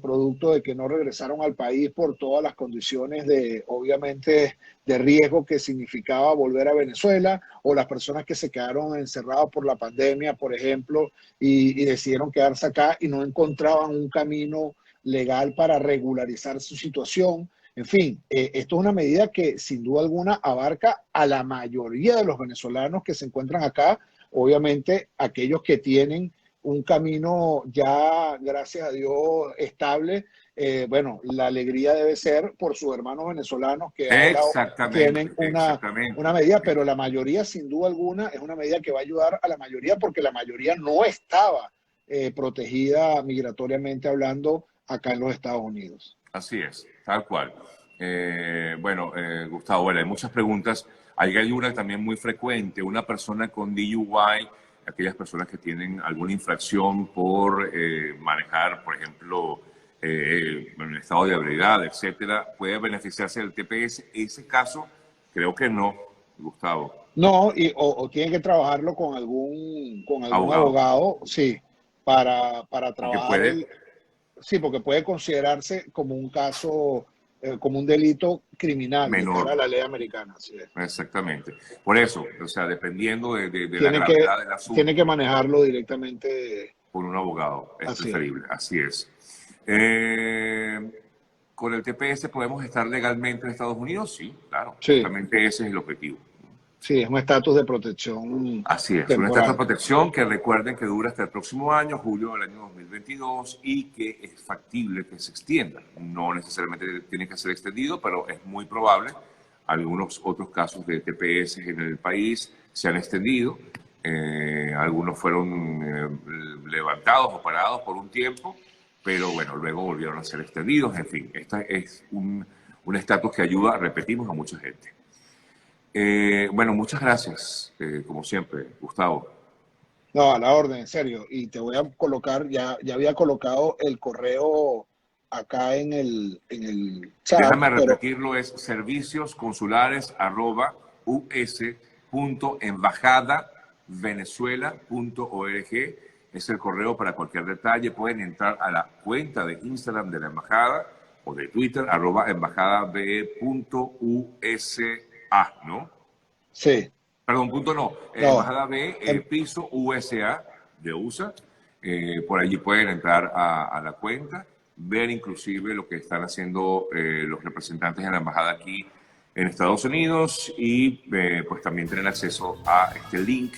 producto de que no regresaron al país por todas las condiciones obviamente, de riesgo que significaba volver a Venezuela, o las personas que se quedaron encerrados por la pandemia, por ejemplo, y decidieron quedarse acá y no encontraban un camino legal para regularizar su situación. En fin, esto es una medida que sin duda alguna abarca a la mayoría de los venezolanos que se encuentran acá. Obviamente, aquellos que tienen un camino ya, gracias a Dios, estable, bueno, la alegría debe ser por sus hermanos venezolanos que ahora tienen una medida, pero la mayoría, sin duda alguna, es una medida que va a ayudar a la mayoría, porque la mayoría no estaba protegida migratoriamente hablando acá en los Estados Unidos. Así es, tal cual. Gustavo, bueno, hay muchas preguntas. Hay una también muy frecuente, una persona con DUI, aquellas personas que tienen alguna infracción por manejar, por ejemplo, en estado de ebriedad, etcétera, ¿puede beneficiarse del TPS? Ese caso, creo que no, Gustavo. No, o tiene que trabajarlo con algún abogado, sí, para trabajar. Sí, porque puede considerarse como un caso, como un delito criminal menor a la ley americana. Sí. Exactamente. Por eso, o sea, dependiendo de la gravedad del asunto. Tiene que manejarlo directamente por un abogado, es preferible, así es. ¿Con el TPS podemos estar legalmente en Estados Unidos? Sí, claro. Sí. Justamente ese es el objetivo. Sí, es un estatus de protección. Así es, un estatus de protección que recuerden que dura hasta el próximo año, julio del año 2022, y que es factible que se extienda. No necesariamente tiene que ser extendido, pero es muy probable. Algunos otros casos de TPS en el país se han extendido. Algunos fueron levantados o parados por un tiempo, pero bueno, luego volvieron a ser extendidos. En fin, este es un estatus que ayuda, repetimos, a mucha gente. Muchas gracias, como siempre, Gustavo. No, a la orden, en serio. Y te voy a colocar, ya había colocado el correo acá en el chat. Déjame repetirlo, es servicios consulares@us.embajadavenezuela.org. Es el correo para cualquier detalle. Pueden entrar a la cuenta de Instagram de la embajada o de Twitter, @embajadabe.usa, ¿no? Sí. Perdón, punto no. Embajada B, piso USA de USA. Por allí pueden entrar a la cuenta, ver inclusive lo que están haciendo los representantes de la embajada aquí en Estados Unidos, y pues también tener acceso a este link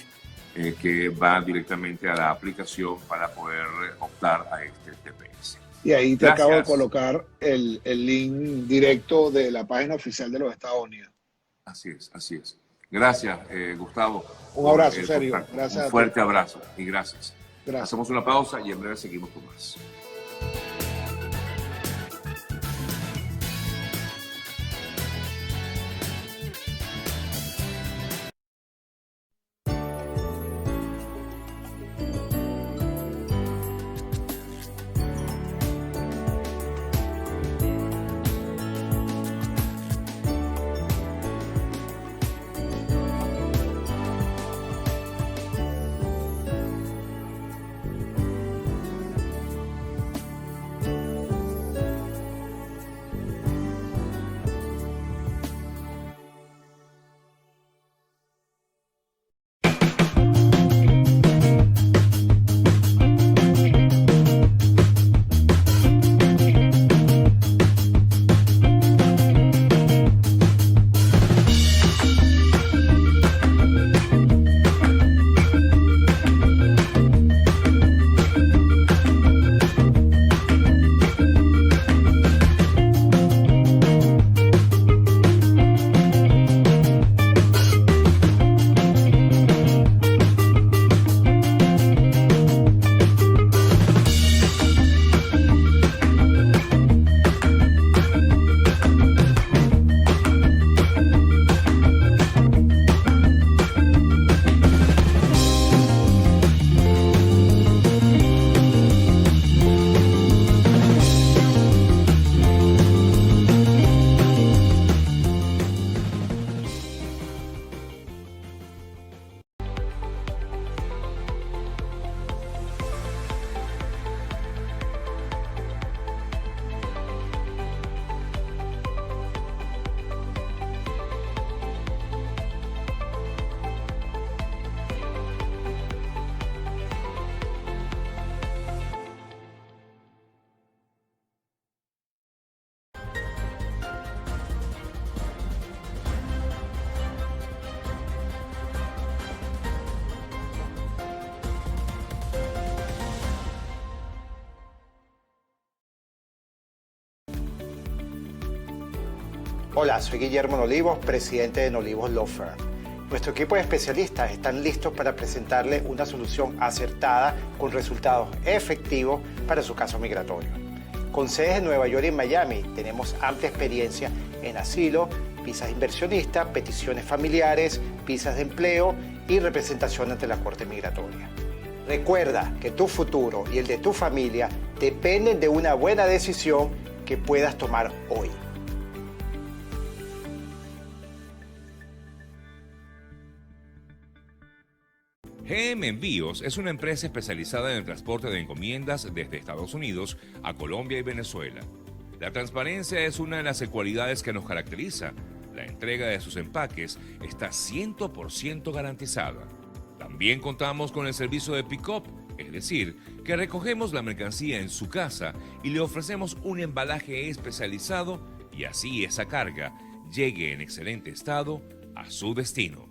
que va directamente a la aplicación para poder optar a este TPS. Y ahí te acabo de colocar el link directo de la página oficial de los Estados Unidos. Así es, así es. Gracias, Gustavo. Un abrazo, Sergio. Gracias. Un fuerte abrazo y gracias. Gracias. Hacemos una pausa y en breve seguimos con más. Hola, soy Guillermo Nolivos, presidente de Nolivos Law Firm. Nuestro equipo de especialistas están listos para presentarle una solución acertada con resultados efectivos para su caso migratorio. Con sedes en Nueva York y en Miami, tenemos amplia experiencia en asilo, visas inversionistas, peticiones familiares, visas de empleo y representación ante la Corte Migratoria. Recuerda que tu futuro y el de tu familia dependen de una buena decisión que puedas tomar hoy. GM Envíos es una empresa especializada en el transporte de encomiendas desde Estados Unidos a Colombia y Venezuela. La transparencia es una de las cualidades que nos caracteriza. La entrega de sus empaques está 100% garantizada. También contamos con el servicio de pick-up, es decir, que recogemos la mercancía en su casa y le ofrecemos un embalaje especializado y así esa carga llegue en excelente estado a su destino.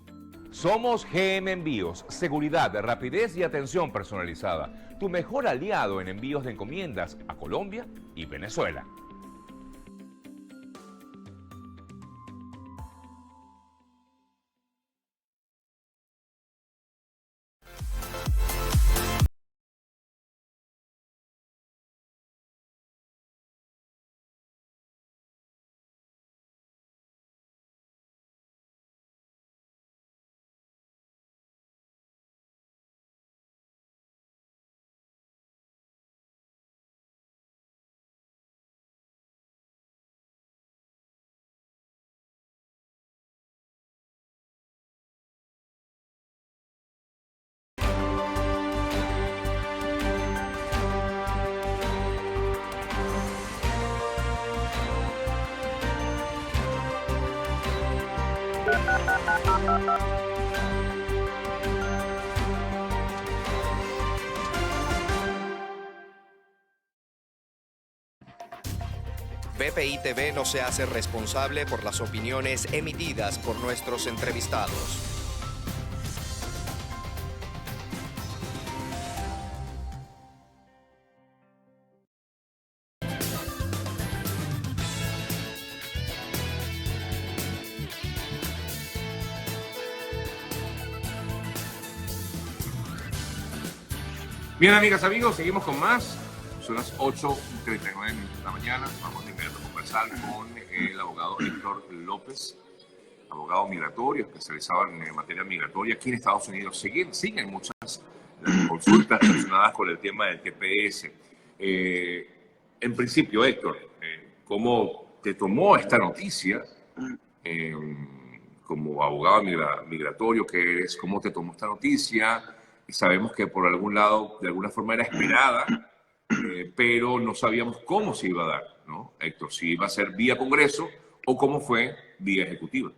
Somos GM Envíos, seguridad, rapidez y atención personalizada. Tu mejor aliado en envíos de encomiendas a Colombia y Venezuela. BPI TV no se hace responsable por las opiniones emitidas por nuestros entrevistados. Bien, amigas, amigos, seguimos con más. Son las 8:39 de la mañana. Vamos de inmediato a conversar con el abogado Héctor López, abogado migratorio, especializado en materia migratoria aquí en Estados Unidos. Siguen muchas consultas relacionadas con el tema del TPS. En principio, Héctor, ¿cómo te tomó esta noticia como abogado migratorio que eres? ¿Cómo te tomó esta noticia? Sabemos que por algún lado, de alguna forma era esperada, pero no sabíamos cómo se iba a dar, ¿no, Héctor? Si iba a ser vía Congreso o cómo fue vía ejecutiva.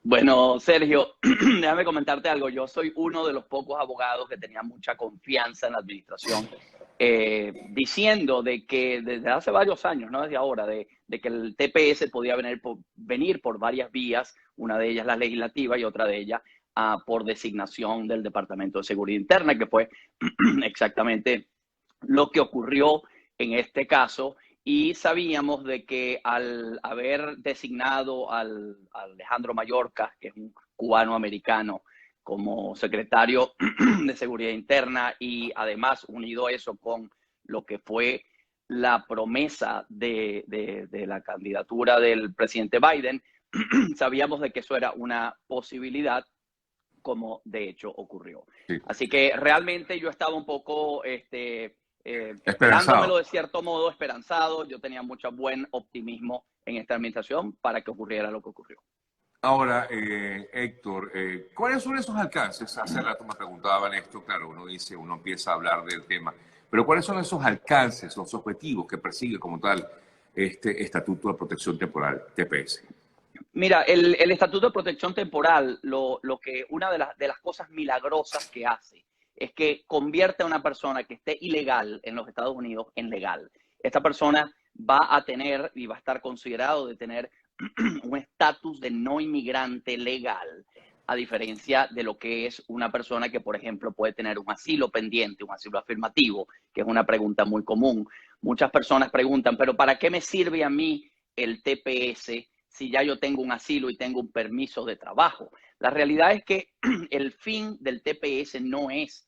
Bueno, Sergio, déjame comentarte algo. Yo soy uno de los pocos abogados que tenía mucha confianza en la administración, diciendo de que desde hace varios años, no desde ahora, de que el TPS podía venir por varias vías, una de ellas la legislativa y otra de ellas por designación del Departamento de Seguridad Interna, que fue exactamente lo que ocurrió en este caso. Y sabíamos de que al haber designado a Alejandro Mayorkas, que es un cubano-americano, como secretario de Seguridad Interna, y además unido eso con lo que fue la promesa de la candidatura del presidente Biden, sabíamos de que eso era una posibilidad, como de hecho ocurrió. Sí. Así que realmente yo estaba un poco dándomelo de cierto modo esperanzado. Yo tenía mucho buen optimismo en esta administración para que ocurriera lo que ocurrió. Ahora, Héctor, ¿cuáles son esos alcances? Hace rato me preguntaban esto, claro, uno empieza a hablar del tema, pero ¿cuáles son esos alcances, los objetivos que persigue como tal este Estatuto de Protección Temporal, TPS? Mira, el Estatuto de Protección Temporal, una de las cosas milagrosas que hace es que convierte a una persona que esté ilegal en los Estados Unidos en legal. Esta persona va a tener y va a estar considerado de tener un estatus de no inmigrante legal, a diferencia de lo que es una persona que, por ejemplo, puede tener un asilo pendiente, un asilo afirmativo, que es una pregunta muy común. Muchas personas preguntan, ¿pero para qué me sirve a mí el TPS si ya yo tengo un asilo y tengo un permiso de trabajo. La realidad es que el fin del TPS no es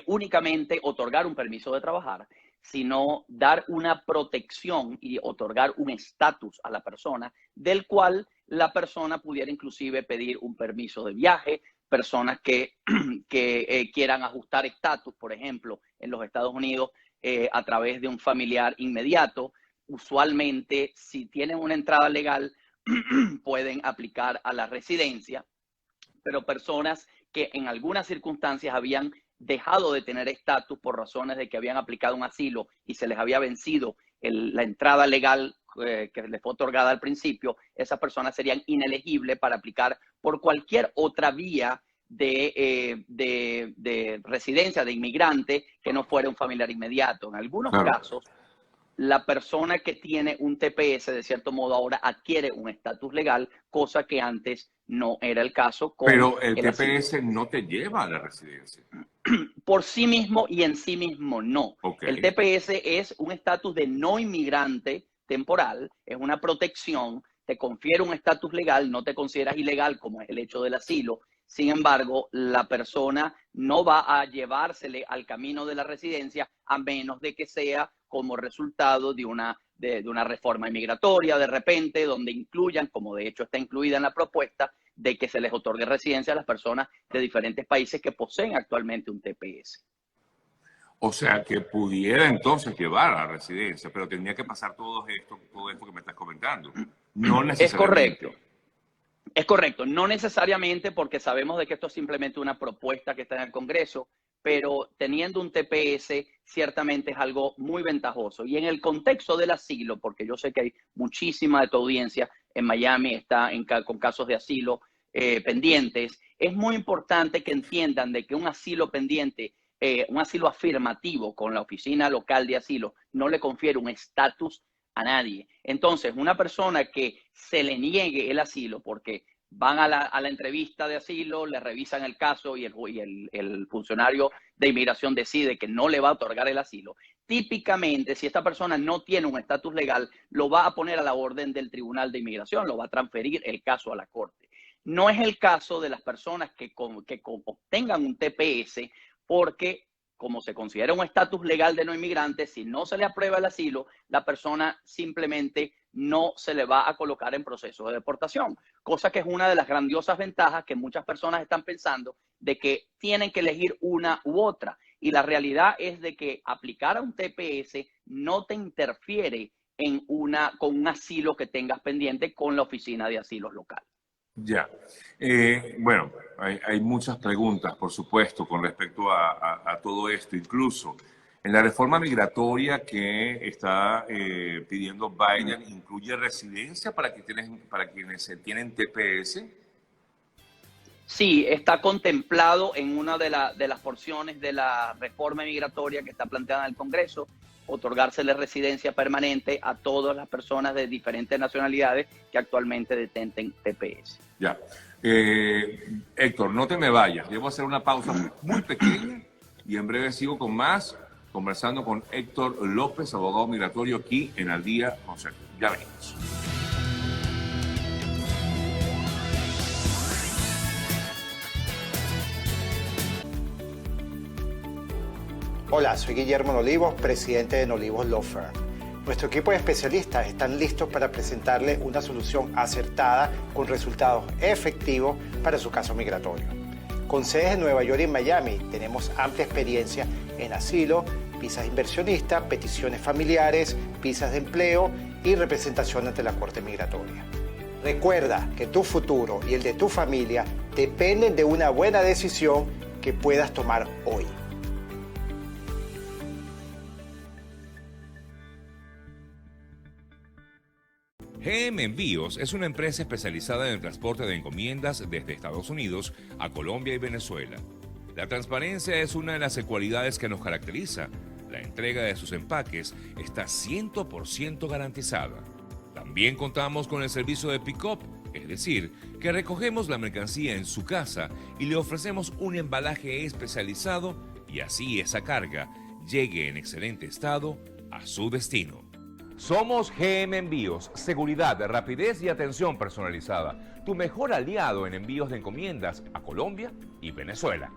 únicamente otorgar un permiso de trabajar, sino dar una protección y otorgar un estatus a la persona, del cual la persona pudiera inclusive pedir un permiso de viaje. Personas que quieran ajustar estatus, por ejemplo, en los Estados Unidos, a través de un familiar inmediato. Usualmente, si tienen una entrada legal, pueden aplicar a la residencia, pero personas que en algunas circunstancias habían dejado de tener estatus por razones de que habían aplicado un asilo y se les había vencido la entrada legal que les fue otorgada al principio, esas personas serían inelegibles para aplicar por cualquier otra vía de residencia de inmigrante que no fuera un familiar inmediato. En algunos casos, la persona que tiene un TPS, de cierto modo, ahora adquiere un estatus legal, cosa que antes no era el caso. Pero el TPS no te lleva a la residencia. Por sí mismo y en sí mismo no. Okay. El TPS es un estatus de no inmigrante temporal, es una protección, te confiere un estatus legal, no te consideras ilegal como es el hecho del asilo. Sin embargo, la persona no va a llevársele al camino de la residencia a menos de que sea como resultado de una reforma migratoria de repente, donde incluyan, como de hecho está incluida en la propuesta, de que se les otorgue residencia a las personas de diferentes países que poseen actualmente un TPS. O sea, que pudiera entonces llevar a la residencia, pero tendría que pasar todo esto que me estás comentando. No necesariamente. Es correcto. Es correcto. No necesariamente, porque sabemos de que esto es simplemente una propuesta que está en el Congreso, pero teniendo un TPS ciertamente es algo muy ventajoso. Y en el contexto del asilo, porque yo sé que hay muchísima de tu audiencia en Miami está con casos de asilo pendientes, es muy importante que entiendan de que un asilo pendiente, un asilo afirmativo con la oficina local de asilo, no le confiere un estatus a nadie. Entonces, una persona que se le niegue el asilo porque van a la entrevista de asilo, le revisan el caso y el funcionario de inmigración decide que no le va a otorgar el asilo, típicamente, si esta persona no tiene un estatus legal, lo va a poner a la orden del Tribunal de Inmigración, lo va a transferir el caso a la Corte. No es el caso de las personas que obtengan un TPS porque, como se considera un estatus legal de no inmigrante, si no se le aprueba el asilo, la persona simplemente no se le va a colocar en proceso de deportación, cosa que es una de las grandiosas ventajas que muchas personas están pensando de que tienen que elegir una u otra. Y la realidad es de que aplicar a un TPS no te interfiere con un asilo que tengas pendiente con la oficina de asilos local. Ya. Bueno, hay muchas preguntas, por supuesto, con respecto a todo esto. Incluso en la reforma migratoria que está pidiendo Biden, ¿incluye residencia para quienes tienen TPS? Sí, está contemplado en una de las porciones de la reforma migratoria que está planteada en el Congreso, otorgársele residencia permanente a todas las personas de diferentes nacionalidades que actualmente detenten TPS. Ya. Héctor, no te me vayas. Debo hacer una pausa muy pequeña y en breve sigo con más, conversando con Héctor López, abogado migratorio, aquí en Al Día con Sergio. Ya venimos. Hola, soy Guillermo Nolivos, presidente de Nolivos Law Firm. Nuestro equipo de especialistas están listos para presentarle una solución acertada con resultados efectivos para su caso migratorio. Con sedes en Nueva York y en Miami, tenemos amplia experiencia en asilo, visas inversionistas, peticiones familiares, visas de empleo y representación ante la Corte Migratoria. Recuerda que tu futuro y el de tu familia dependen de una buena decisión que puedas tomar hoy. GM Envíos es una empresa especializada en el transporte de encomiendas desde Estados Unidos a Colombia y Venezuela. La transparencia es una de las cualidades que nos caracteriza. La entrega de sus empaques está 100% garantizada. También contamos con el servicio de pick-up, es decir, que recogemos la mercancía en su casa y le ofrecemos un embalaje especializado y así esa carga llegue en excelente estado a su destino. Somos GM Envíos, seguridad, rapidez y atención personalizada. Tu mejor aliado en envíos de encomiendas a Colombia y Venezuela.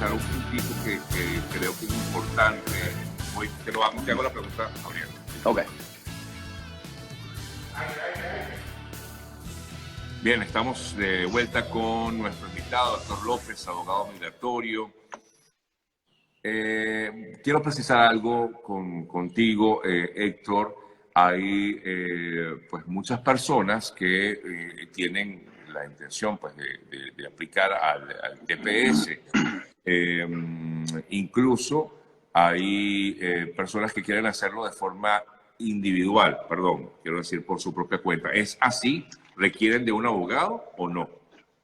Un puntito que creo que es importante. Hoy te hago la pregunta, Gabriel. Ok. Bien, estamos de vuelta con nuestro invitado, Héctor López, abogado migratorio. Quiero precisar algo contigo, Héctor. Hay pues muchas personas que tienen la intención pues, de aplicar al TPS. Incluso hay personas que quieren hacerlo de forma individual, quiero decir por su propia cuenta. ¿Es así? ¿Requieren de un abogado o no?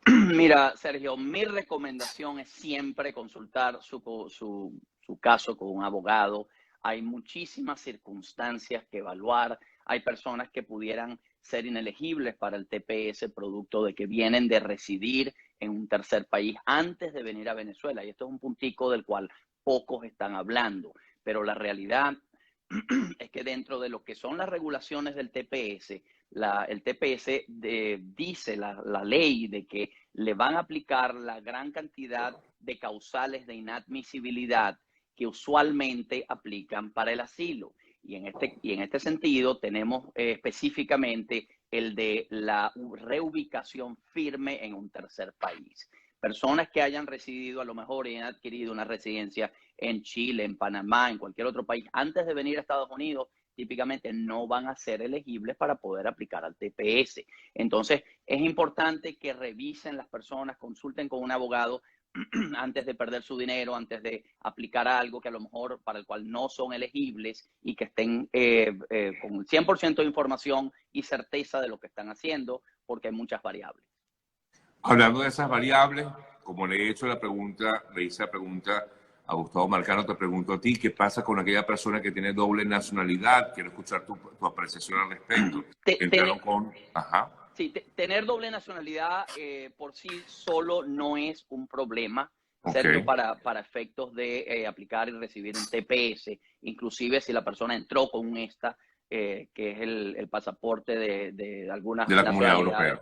Mira, Sergio, mi recomendación es siempre consultar su caso con un abogado. Hay muchísimas circunstancias que evaluar. Hay personas que pudieran ser inelegibles para el TPS producto de que vienen de residir en un tercer país antes de venir a Venezuela. Y esto es un puntico del cual pocos están hablando. Pero la realidad es que dentro de lo que son las regulaciones del TPS, el TPS dice la ley de que le van a aplicar la gran cantidad de causales de inadmisibilidad que usualmente aplican para el asilo. Y en este sentido tenemos específicamente el de la reubicación firme en un tercer país. Personas que hayan residido a lo mejor y han adquirido una residencia en Chile, en Panamá, en cualquier otro país, antes de venir a Estados Unidos, típicamente no van a ser elegibles para poder aplicar al TPS. Entonces, es importante que revisen las personas, consulten con un abogado antes de perder su dinero, antes de aplicar algo que a lo mejor para el cual no son elegibles y que estén con 100% de información y certeza de lo que están haciendo, porque hay muchas variables. Hablando de esas variables, como le hice la pregunta a Gustavo Marcano, te pregunto a ti, ¿qué pasa con aquella persona que tiene doble nacionalidad? Quiero escuchar tu apreciación al respecto. Sí, tener doble nacionalidad por sí solo no es un problema, Sergio, para efectos de aplicar y recibir un TPS, inclusive si la persona entró con un ESTA, que es el pasaporte de algunas de la Comunidad Europea,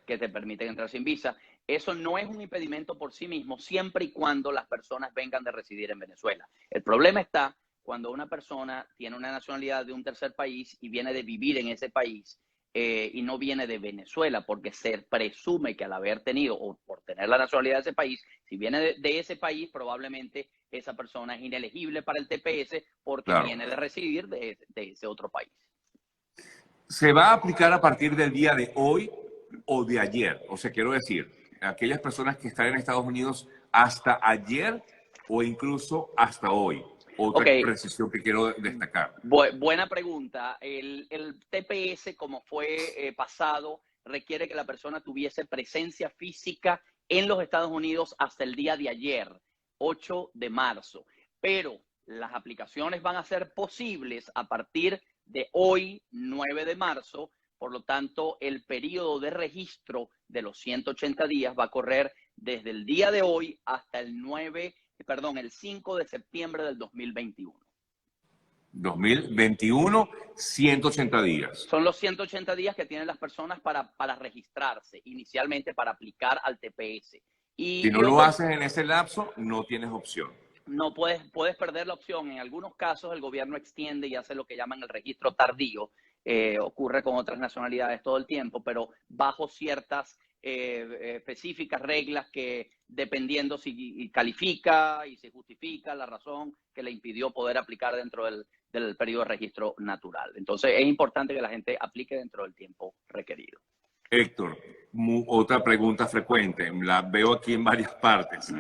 que te permiten entrar sin visa. Eso no es un impedimento por sí mismo, siempre y cuando las personas vengan de residir en Venezuela. El problema está cuando una persona tiene una nacionalidad de un tercer país y viene de vivir en ese país y no viene de Venezuela, porque se presume que al haber tenido o por tener la nacionalidad de ese país, si viene de ese país, probablemente esa persona es inelegible para el TPS porque viene de residir de ese otro país. ¿Se va a aplicar a partir del día de hoy o de ayer? O sea, quiero decir, aquellas personas que están en Estados Unidos hasta ayer o incluso hasta hoy. Otra precisión que quiero destacar. Buena pregunta. El TPS, como fue pasado, requiere que la persona tuviese presencia física en los Estados Unidos hasta el día de ayer, 8 de marzo. Pero las aplicaciones van a ser posibles a partir de hoy, 9 de marzo, Por lo tanto, el periodo de registro de los 180 días va a correr desde el día de hoy hasta el 5 de septiembre del 2021. 2021, 180 días. Son los 180 días que tienen las personas para registrarse, inicialmente para aplicar al TPS. Y si no lo haces en ese lapso, no tienes opción. No puedes perder la opción. En algunos casos el gobierno extiende y hace lo que llaman el registro tardío. Ocurre con otras nacionalidades todo el tiempo, pero bajo ciertas específicas reglas que, dependiendo si califica y se justifica la razón que le impidió poder aplicar dentro del periodo de registro natural. Entonces es importante que la gente aplique dentro del tiempo requerido. Héctor, otra pregunta frecuente, la veo aquí en varias partes.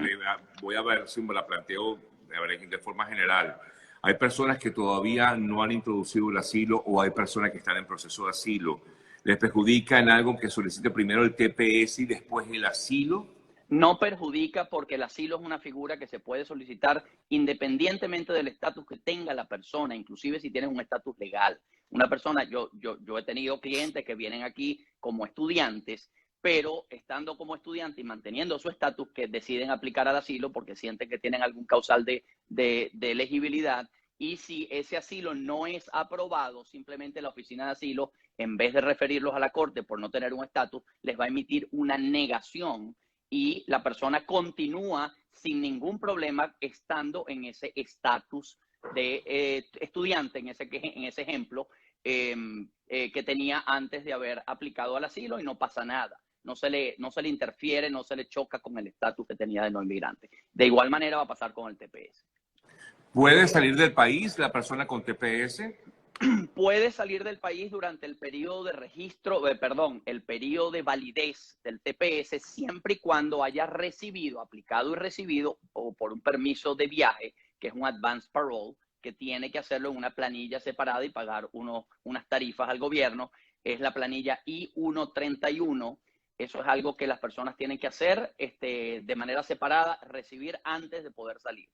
Voy a ver si me la planteo de forma general. Hay personas que todavía no han introducido el asilo o hay personas que están en proceso de asilo. ¿Les perjudica en algo que solicite primero el TPS y después el asilo? No perjudica, porque el asilo es una figura que se puede solicitar independientemente del estatus que tenga la persona, inclusive si tienes un estatus legal. Una persona, yo he tenido clientes que vienen aquí como estudiantes, pero estando como estudiante y manteniendo su estatus, que deciden aplicar al asilo porque sienten que tienen algún causal de elegibilidad. Y si ese asilo no es aprobado, simplemente la oficina de asilo, en vez de referirlos a la corte por no tener un estatus, les va a emitir una negación y la persona continúa sin ningún problema estando en ese estatus de estudiante, en ese ejemplo, que tenía antes de haber aplicado al asilo, y no pasa nada. No se le interfiere, no se le choca con el estatus que tenía de no inmigrante. De igual manera va a pasar con el TPS. ¿Puede salir del país la persona con TPS? Puede salir del país durante el periodo de registro, el periodo de validez del TPS, siempre y cuando haya aplicado y recibido, o por un permiso de viaje, que es un advance parole, que tiene que hacerlo en una planilla separada y pagar unas tarifas al gobierno. Es la planilla I-131. Eso es algo que las personas tienen que hacer de manera separada, recibir antes de poder salir.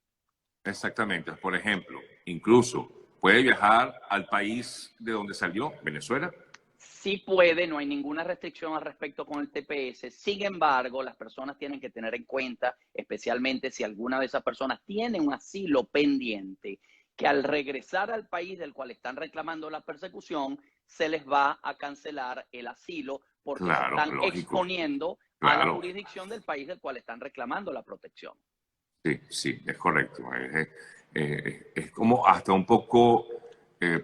Exactamente. Por ejemplo, incluso puede viajar al país de donde salió, Venezuela. Sí puede, no hay ninguna restricción al respecto con el TPS. Sin embargo, las personas tienen que tener en cuenta, especialmente si alguna de esas personas tiene un asilo pendiente, que al regresar al país del cual están reclamando la persecución, se les va a cancelar el asilo porque se están exponiendo a la jurisdicción del país del cual están reclamando la protección. Sí, es correcto. Es como hasta un poco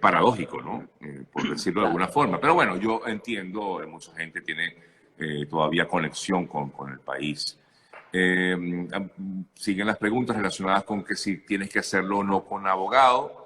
paradójico, ¿no? Por decirlo de alguna forma. Pero bueno, yo entiendo, mucha gente tiene todavía conexión con el país. Siguen las preguntas relacionadas con que si tienes que hacerlo o no con abogado.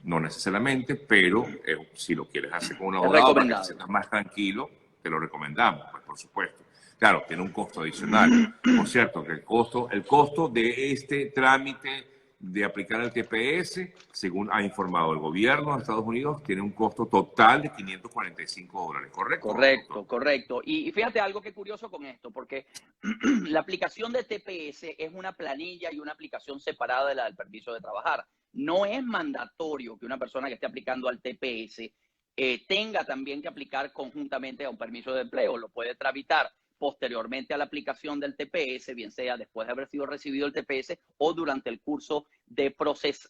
No necesariamente, pero si lo quieres hacer con un abogado para que te sientas más tranquilo, te lo recomendamos, pues, por supuesto. Claro, tiene un costo adicional. Por cierto, que el costo de este trámite de aplicar el TPS, según ha informado el gobierno de Estados Unidos, tiene un costo total de $545, ¿correcto? Correcto. Y fíjate algo que curioso con esto, porque la aplicación de TPS es una planilla y una aplicación separada de la del permiso de trabajar. No es mandatorio que una persona que esté aplicando al TPS tenga también que aplicar conjuntamente a un permiso de empleo. Lo puede tramitar posteriormente a la aplicación del TPS, bien sea después de haber sido recibido el TPS o durante el curso de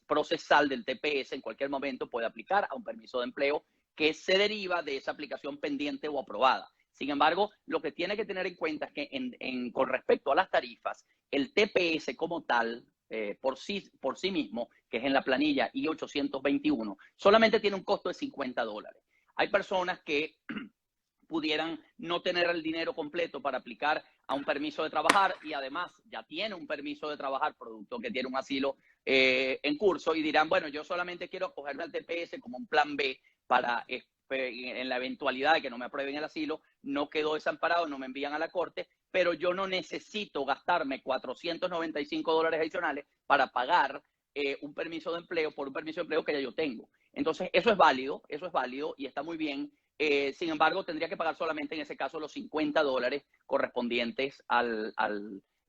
procesal del TPS. En cualquier momento puede aplicar a un permiso de empleo que se deriva de esa aplicación pendiente o aprobada. Sin embargo, lo que tiene que tener en cuenta es que con respecto a las tarifas, el TPS como tal, por sí mismo, que es en la planilla I-821, solamente tiene un costo de $50. Hay personas que pudieran no tener el dinero completo para aplicar a un permiso de trabajar y además ya tiene un permiso de trabajar, producto que tiene un asilo en curso, y dirán, bueno, yo solamente quiero acogerme al TPS como un plan B para en la eventualidad de que no me aprueben el asilo, no quedo desamparado, no me envían a la corte, pero yo no necesito gastarme $495 adicionales para pagar un permiso de empleo por un permiso de empleo que ya yo tengo. Entonces, eso es válido y está muy bien. Sin embargo, tendría que pagar solamente en ese caso los $50 correspondientes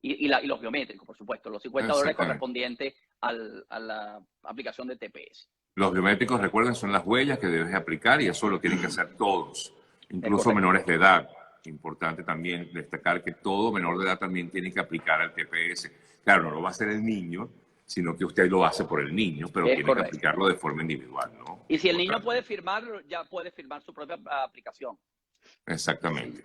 y los biométricos, por supuesto, los $50 correspondientes a la aplicación de TPS. Los biométricos, recuerden, son las huellas que debes aplicar y eso lo tienen que hacer todos, incluso menores de edad. Importante también destacar que todo menor de edad también tiene que aplicar al TPS. Claro, no lo va a hacer el niño, sino que usted lo hace por el niño, pero tiene que aplicarlo de forma individual, ¿no? Y si el niño puede firmar, ya puede firmar su propia aplicación. Exactamente.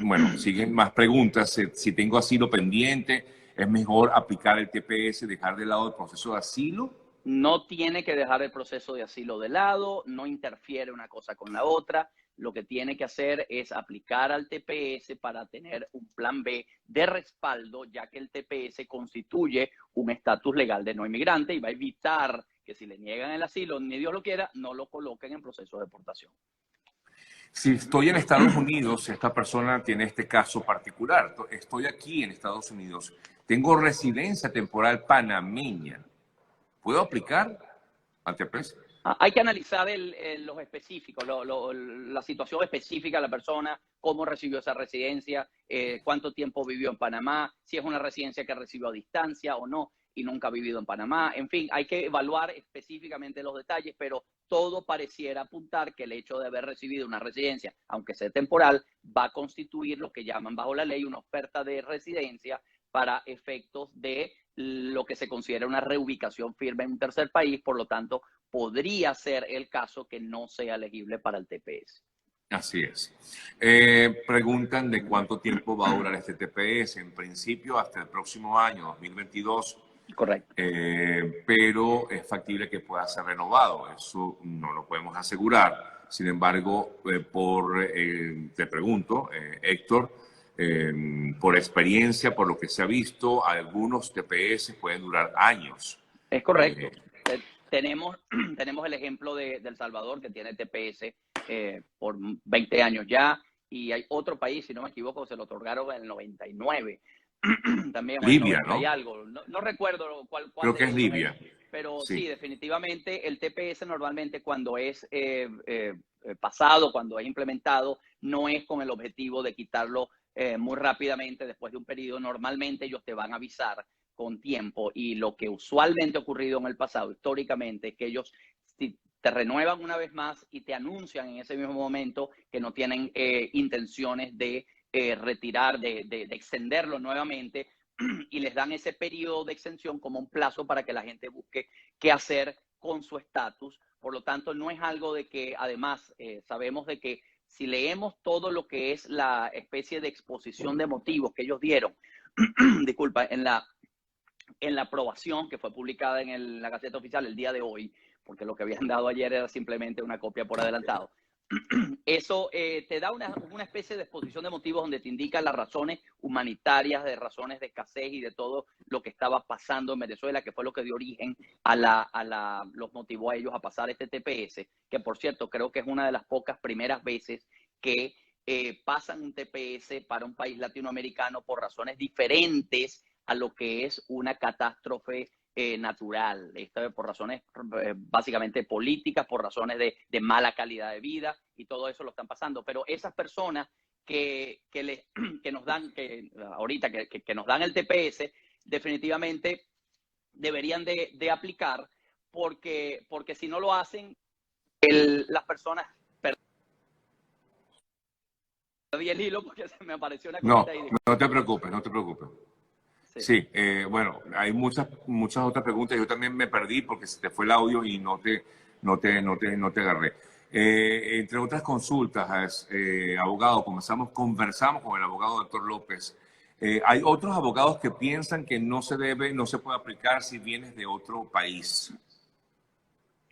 Bueno, siguen más preguntas. Si tengo asilo pendiente, ¿es mejor aplicar el TPS, dejar de lado el proceso de asilo? No tiene que dejar el proceso de asilo de lado, no interfiere una cosa con la otra. Lo que tiene que hacer es aplicar al TPS para tener un plan B de respaldo, ya que el TPS constituye un estatus legal de no inmigrante y va a evitar que si le niegan el asilo, ni Dios lo quiera, no lo coloquen en proceso de deportación. Si estoy en Estados Unidos, esta persona tiene este caso particular. Estoy aquí en Estados Unidos, tengo residencia temporal panameña. ¿Puedo aplicar al TPS? Hay que analizar los específicos, la situación específica de la persona, cómo recibió esa residencia, cuánto tiempo vivió en Panamá, si es una residencia que recibió a distancia o no y nunca ha vivido en Panamá. En fin, hay que evaluar específicamente los detalles, pero todo pareciera apuntar que el hecho de haber recibido una residencia, aunque sea temporal, va a constituir lo que llaman bajo la ley una oferta de residencia para efectos de lo que se considera una reubicación firme en un tercer país. Por lo tanto, podría ser el caso que no sea elegible para el TPS. Así es. Preguntan de cuánto tiempo va a durar este TPS. En principio, hasta el próximo año, 2022. Correcto. Pero es factible que pueda ser renovado. Eso no lo podemos asegurar. Sin embargo, te pregunto, Héctor, por experiencia, por lo que se ha visto, algunos TPS pueden durar años. Es correcto. Tenemos el ejemplo de El Salvador, que tiene TPS por 20 años ya, y hay otro país, si no me equivoco, se lo otorgaron en el 99. También, Libia, ¿no? Hay algo, no recuerdo cuál Creo que es Libia. Pero sí, definitivamente el TPS normalmente cuando es pasado, cuando es implementado, no es con el objetivo de quitarlo muy rápidamente después de un periodo. Normalmente ellos te van a avisar con tiempo, y lo que usualmente ha ocurrido en el pasado, históricamente, es que ellos te renuevan una vez más y te anuncian en ese mismo momento que no tienen intenciones de retirar, de extenderlo nuevamente, y les dan ese periodo de extensión como un plazo para que la gente busque qué hacer con su estatus. Por lo tanto, no es algo de que, además, sabemos de que si leemos todo lo que es la especie de exposición de motivos que ellos dieron, disculpa, en la aprobación que fue publicada en la Gaceta Oficial el día de hoy, porque lo que habían dado ayer era simplemente una copia por adelantado, eso te da una especie de exposición de motivos donde te indica las razones humanitarias, de razones de escasez y de todo lo que estaba pasando en Venezuela, que fue lo que dio origen los motivó a ellos a pasar este TPS, que por cierto creo que es una de las pocas primeras veces que pasan un TPS para un país latinoamericano por razones diferentes a lo que es una catástrofe natural. Esto por razones básicamente políticas, por razones de mala calidad de vida, y todo eso lo están pasando. Pero esas personas que nos dan, ahorita que nos dan el TPS, definitivamente deberían de aplicar, porque si no lo hacen, las personas... Perdí el hilo porque se me apareció una cosita ahí. No te preocupes, no te preocupes. Sí, bueno, hay muchas otras preguntas. Yo también me perdí porque se te fue el audio y no te agarré. Entre otras consultas, abogado, conversamos con el abogado doctor López. Hay otros abogados que piensan que no se puede aplicar si vienes de otro país.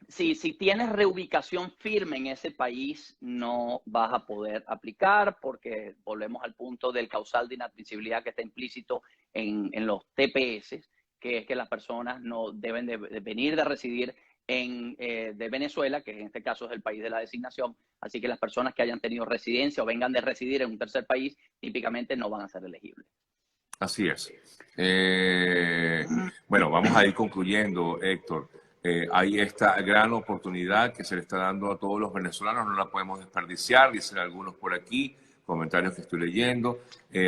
Sí, si tienes reubicación firme en ese país, no vas a poder aplicar, porque volvemos al punto del causal de inadmisibilidad que está implícito en los TPS, que es que las personas no deben de venir de residir de Venezuela, que en este caso es el país de la designación. Así que las personas que hayan tenido residencia o vengan de residir en un tercer país, típicamente no van a ser elegibles. Así es. Bueno, vamos a ir concluyendo, Héctor. Hay esta gran oportunidad que se le está dando a todos los venezolanos, no la podemos desperdiciar, dicen algunos por aquí, comentarios que estoy leyendo.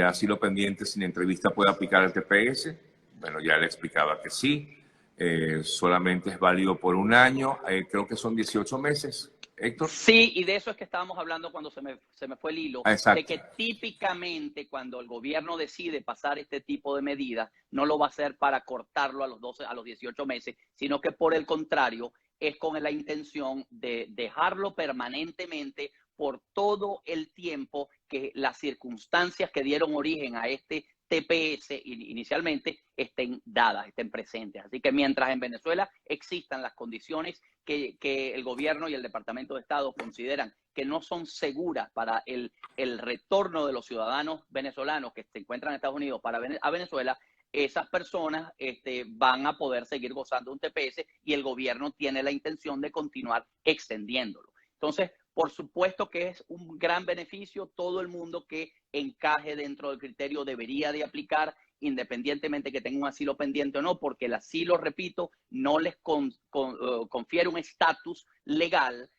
Asilo pendiente sin entrevista puede aplicar el TPS. Bueno, ya le explicaba que sí. solamente es válido por un año, creo que son 18 meses, Héctor. Sí, y de eso es que estábamos hablando cuando se me fue el hilo, Exacto. de que típicamente cuando el gobierno decide pasar este tipo de medidas, no lo va a hacer para cortarlo a los 18 meses, sino que por el contrario, es con la intención de dejarlo permanentemente por todo el tiempo que las circunstancias que dieron origen a este TPS inicialmente estén dadas, estén presentes. Así que mientras en Venezuela existan las condiciones que el gobierno y el Departamento de Estado consideran que no son seguras para el retorno de los ciudadanos venezolanos que se encuentran en Estados Unidos a Venezuela, esas personas van a poder seguir gozando de un TPS y el gobierno tiene la intención de continuar extendiéndolo. Entonces, por supuesto que es un gran beneficio. Todo el mundo que encaje dentro del criterio debería de aplicar, independientemente que tenga un asilo pendiente o no, porque el asilo, repito, no les confiere un estatus legal,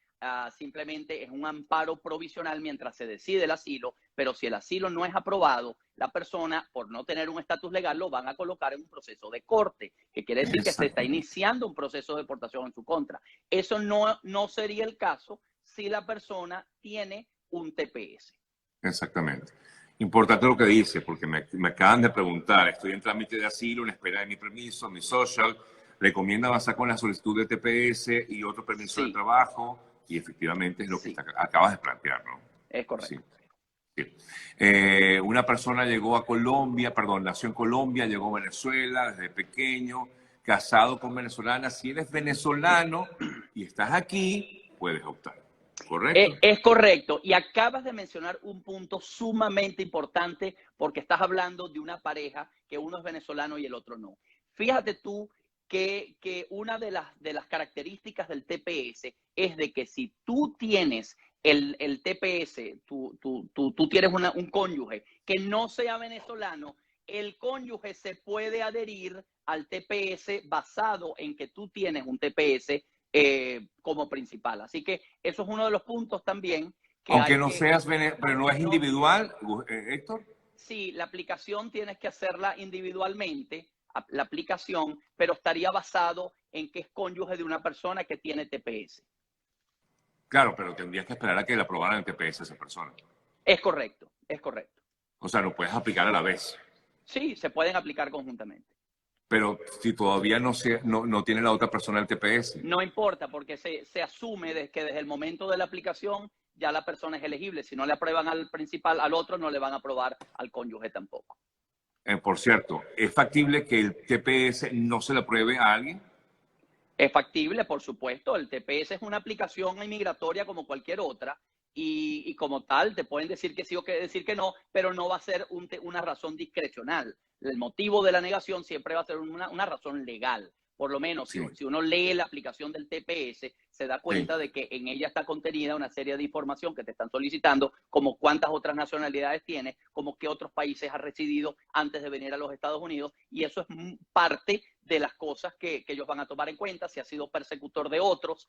simplemente es un amparo provisional mientras se decide el asilo, pero si el asilo no es aprobado, la persona, por no tener un estatus legal, lo van a colocar en un proceso de corte, que quiere decir que se está iniciando un proceso de deportación en su contra. Eso no sería el caso si la persona tiene un TPS. Exactamente. Importante lo que dice, porque me acaban de preguntar, estoy en trámite de asilo, en espera de mi permiso, mi social, recomienda avanzar con la solicitud de TPS y otro permiso de trabajo, y efectivamente es lo que acabas de plantear, ¿no? Es correcto. Sí. Una persona llegó a Colombia, nació en Colombia, llegó a Venezuela desde pequeño, casado con venezolana. Si eres venezolano y estás aquí, puedes optar. ¿Correcto? Es correcto. Y acabas de mencionar un punto sumamente importante porque estás hablando de una pareja que uno es venezolano y el otro no. Fíjate tú que una de las características del TPS es de que si tú tienes el TPS, tú tienes un cónyuge que no sea venezolano, el cónyuge se puede adherir al TPS basado en que tú tienes un TPS como principal. Así que eso es uno de los puntos también. Aunque no seas, pero no es individual, Héctor. Sí, la aplicación tienes que hacerla individualmente, la aplicación, pero estaría basado en que es cónyuge de una persona que tiene TPS. Claro, pero tendrías que esperar a que le aprobaran el TPS a esa persona. Es correcto, es correcto. O sea, lo puedes aplicar a la vez. Sí, se pueden aplicar conjuntamente. Pero si todavía no tiene la otra persona el TPS. No importa, porque se asume que desde el momento de la aplicación ya la persona es elegible. Si no le aprueban al principal, al otro no le van a aprobar al cónyuge tampoco. Por cierto, ¿es factible que el TPS no se le apruebe a alguien? Es factible, por supuesto. El TPS es una aplicación inmigratoria como cualquier otra y como tal te pueden decir que sí o que decir que no, pero no va a ser una razón discrecional. El motivo de la negación siempre va a ser una razón legal. Por lo menos, si uno lee la aplicación del TPS, se da cuenta de que en ella está contenida una serie de información que te están solicitando, como cuántas otras nacionalidades tiene, como qué otros países ha residido antes de venir a los Estados Unidos, y eso es parte de las cosas que ellos van a tomar en cuenta, si ha sido persecutor de otros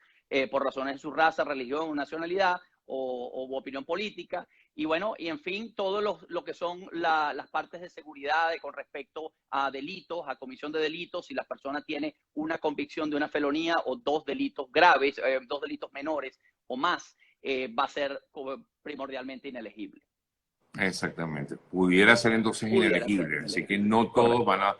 por razones de su raza, religión o nacionalidad, o opinión política, y bueno, y en fin, todo lo que son las partes de seguridad con respecto a delitos, a comisión de delitos, si la persona tiene una convicción de una felonía o dos delitos graves, dos delitos menores o más, va a ser primordialmente inelegible. Exactamente. Pudiera ser entonces inelegible, así que no todos van a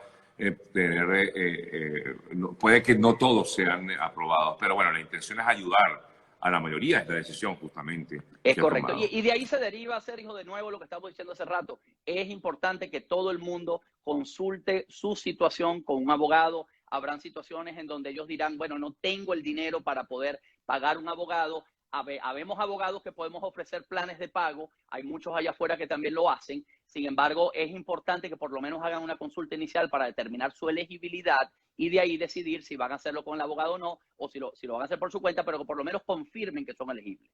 tener, puede que no todos sean aprobados, pero bueno, la intención es ayudar a la mayoría de la decisión justamente. Es correcto. Y de ahí se deriva, Sergio, de nuevo lo que estamos diciendo hace rato. Es importante que todo el mundo consulte su situación con un abogado. Habrán situaciones en donde ellos dirán, bueno, no tengo el dinero para poder pagar un abogado. Habemos abogados que podemos ofrecer planes de pago. Hay muchos allá afuera que también lo hacen. Sin embargo, es importante que por lo menos hagan una consulta inicial para determinar su elegibilidad y de ahí decidir si van a hacerlo con el abogado o no, o si lo van a hacer por su cuenta, pero que por lo menos confirmen que son elegibles.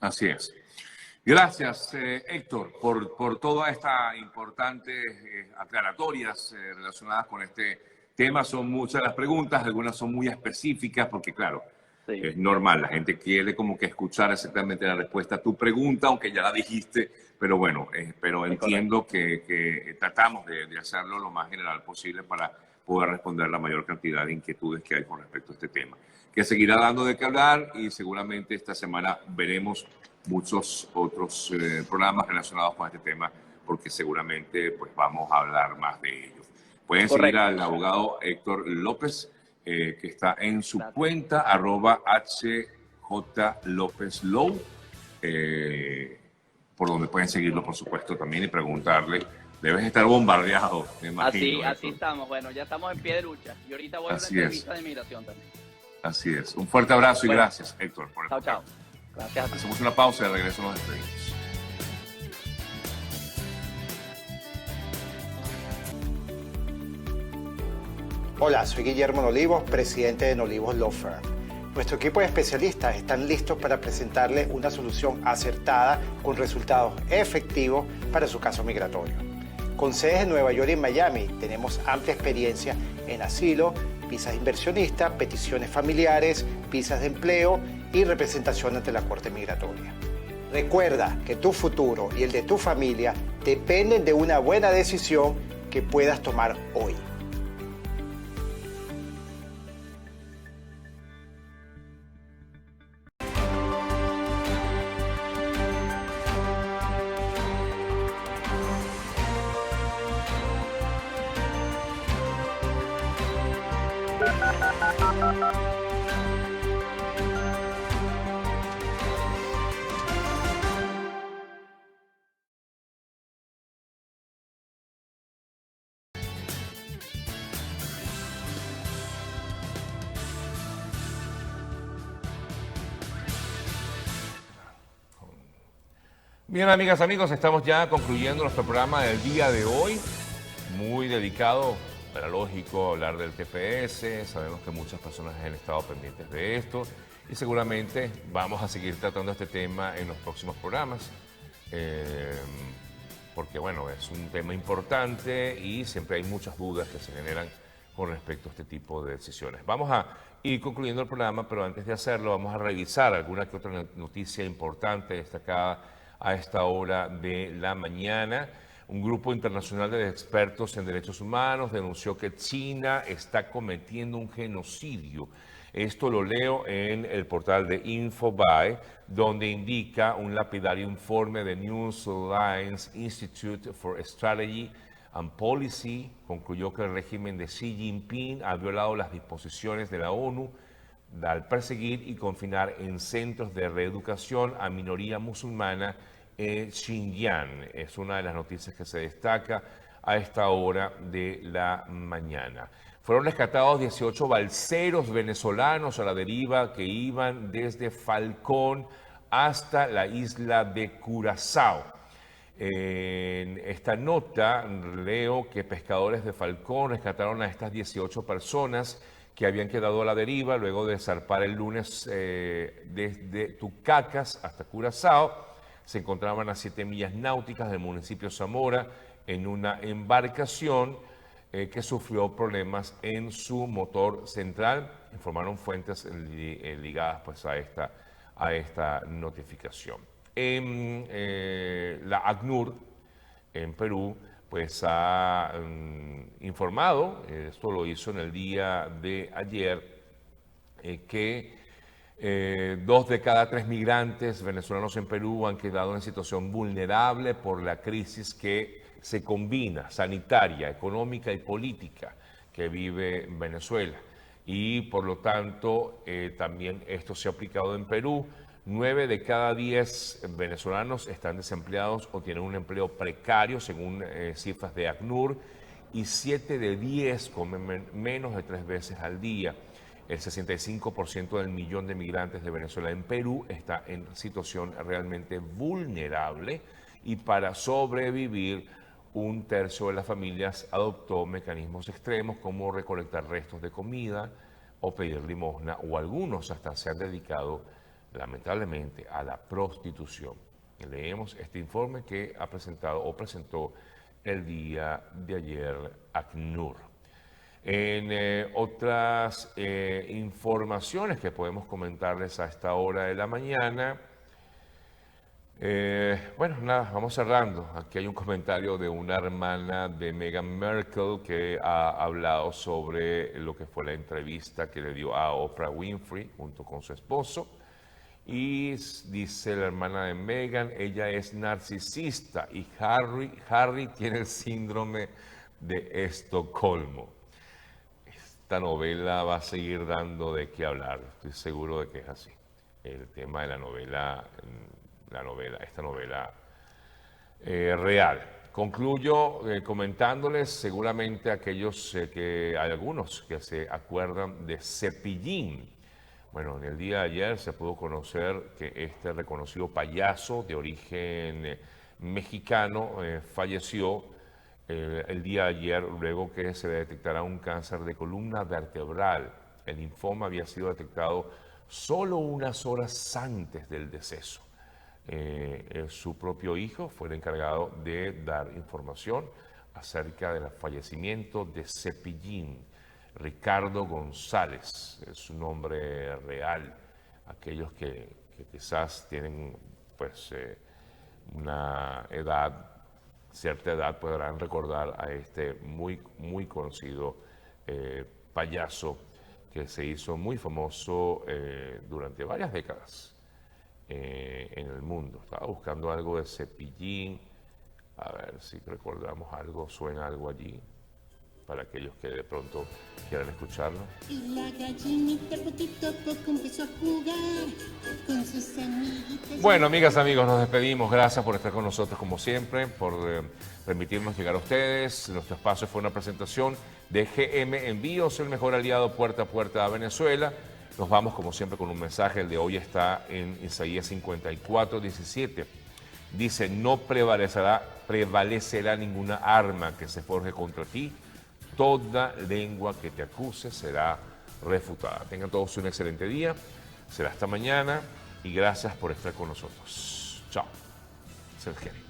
Así es. Gracias, Héctor, por todas estas importantes aclaratorias relacionadas con este tema. Son muchas las preguntas, algunas son muy específicas, porque claro, es normal, la gente quiere como que escuchar exactamente la respuesta a tu pregunta, aunque ya la dijiste, pero bueno, pero entiendo que tratamos de hacerlo lo más general posible para poder responder la mayor cantidad de inquietudes que hay con respecto a este tema, que seguirá dando de qué hablar y seguramente esta semana veremos muchos otros programas relacionados con este tema, porque seguramente pues vamos a hablar más de ello. Pueden seguir Correcto. al abogado Héctor López, que está en su Gracias. cuenta, @HJLópezLow, por donde pueden seguirlo, por supuesto, también y preguntarle. Debes estar bombardeado, me imagino. Así estamos. Bueno, ya estamos en pie de lucha. Y ahorita voy a una entrevista de inmigración también. Así es. Un fuerte abrazo y gracias, Héctor, por el Chao. Gracias a ti. Hacemos una pausa y de regreso nos despedimos. Hola, soy Guillermo Nolivos, presidente de Nolivos Law Firm. Nuestro equipo de especialistas están listos para presentarle una solución acertada con resultados efectivos para su caso migratorio. Con sedes en Nueva York y en Miami, tenemos amplia experiencia en asilo, visas inversionistas, peticiones familiares, visas de empleo y representación ante la Corte Migratoria. Recuerda que tu futuro y el de tu familia dependen de una buena decisión que puedas tomar hoy. Bien, amigas, amigos, estamos ya concluyendo nuestro programa del día de hoy, muy dedicado, era lógico hablar del TPS. Sabemos que muchas personas han estado pendientes de esto y seguramente vamos a seguir tratando este tema en los próximos programas, porque bueno, es un tema importante y siempre hay muchas dudas que se generan con respecto a este tipo de decisiones. Vamos a ir concluyendo el programa, pero antes de hacerlo vamos a revisar alguna que otra noticia importante destacada a esta hora de la mañana. Un grupo internacional de expertos en derechos humanos denunció que China está cometiendo un genocidio. Esto lo leo en el portal de Infobae, donde indica un lapidario informe de News Alliance Institute for Strategy and Policy. Concluyó que el régimen de Xi Jinping ha violado las disposiciones de la ONU al perseguir y confinar en centros de reeducación a minoría musulmana en Xinjiang. Es una de las noticias que se destaca a esta hora de la mañana. Fueron rescatados 18 balseros venezolanos a la deriva que iban desde Falcón hasta la isla de Curazao. En esta nota leo que pescadores de Falcón rescataron a estas 18 personas que habían quedado a la deriva luego de zarpar el lunes desde Tucacas hasta Curazao. Se encontraban a 7 millas náuticas del municipio Zamora en una embarcación que sufrió problemas en su motor central, informaron fuentes ligadas pues, a esta notificación. La ACNUR en Perú pues ha informado, esto lo hizo en el día de ayer, que 2 de cada 3 migrantes venezolanos en Perú han quedado en situación vulnerable por la crisis que se combina, sanitaria, económica y política, que vive Venezuela. Y por lo tanto, también esto se ha aplicado en Perú. 9 de cada 10 venezolanos están desempleados o tienen un empleo precario, según cifras de ACNUR, y 7 de 10 comen menos de 3 veces al día. El 65% del millón de migrantes de Venezuela en Perú está en situación realmente vulnerable y para sobrevivir, 1/3 de las familias adoptó mecanismos extremos como recolectar restos de comida o pedir limosna, o algunos hasta se han dedicado lamentablemente a la prostitución. Leemos este informe que ha presentó el día de ayer ACNUR. En otras informaciones que podemos comentarles a esta hora de la mañana, Bueno, nada, vamos cerrando. Aquí hay un comentario de una hermana de Meghan Markle que ha hablado sobre lo que fue la entrevista que le dio a Oprah Winfrey junto con su esposo. Y dice la hermana de Meghan, ella es narcisista y Harry tiene el síndrome de Estocolmo. Esta novela va a seguir dando de qué hablar, estoy seguro de que es así. El tema de esta novela real. Concluyo comentándoles seguramente aquellos hay algunos que se acuerdan de Cepillín. Bueno, en el día de ayer se pudo conocer que este reconocido payaso de origen mexicano falleció el día de ayer luego que se le detectara un cáncer de columna vertebral. El linfoma había sido detectado solo unas horas antes del deceso. Su propio hijo fue el encargado de dar información acerca del fallecimiento de Cepillín. Ricardo González es su nombre real. Aquellos que quizás tienen pues una edad, cierta edad, podrán recordar a este muy conocido payaso que se hizo muy famoso durante varias décadas en el mundo. Estaba buscando algo de Cepillín, a ver si recordamos algo, suena algo allí, para aquellos que de pronto quieran escucharlo. Y la gallinita poquito a poco empezó a jugar con sus amiguitos. Bueno, amigas, amigos, nos despedimos. Gracias por estar con nosotros como siempre, por permitirnos llegar a ustedes. Nuestro espacio fue una presentación de GM Envíos, el mejor aliado puerta a puerta a Venezuela. Nos vamos como siempre con un mensaje. El de hoy está en Isaías 54:17. Dice, no prevalecerá ninguna arma que se forje contra ti. Toda lengua que te acuse será refutada. Tengan todos un excelente día. Será hasta mañana y gracias por estar con nosotros. Chao. Sergio.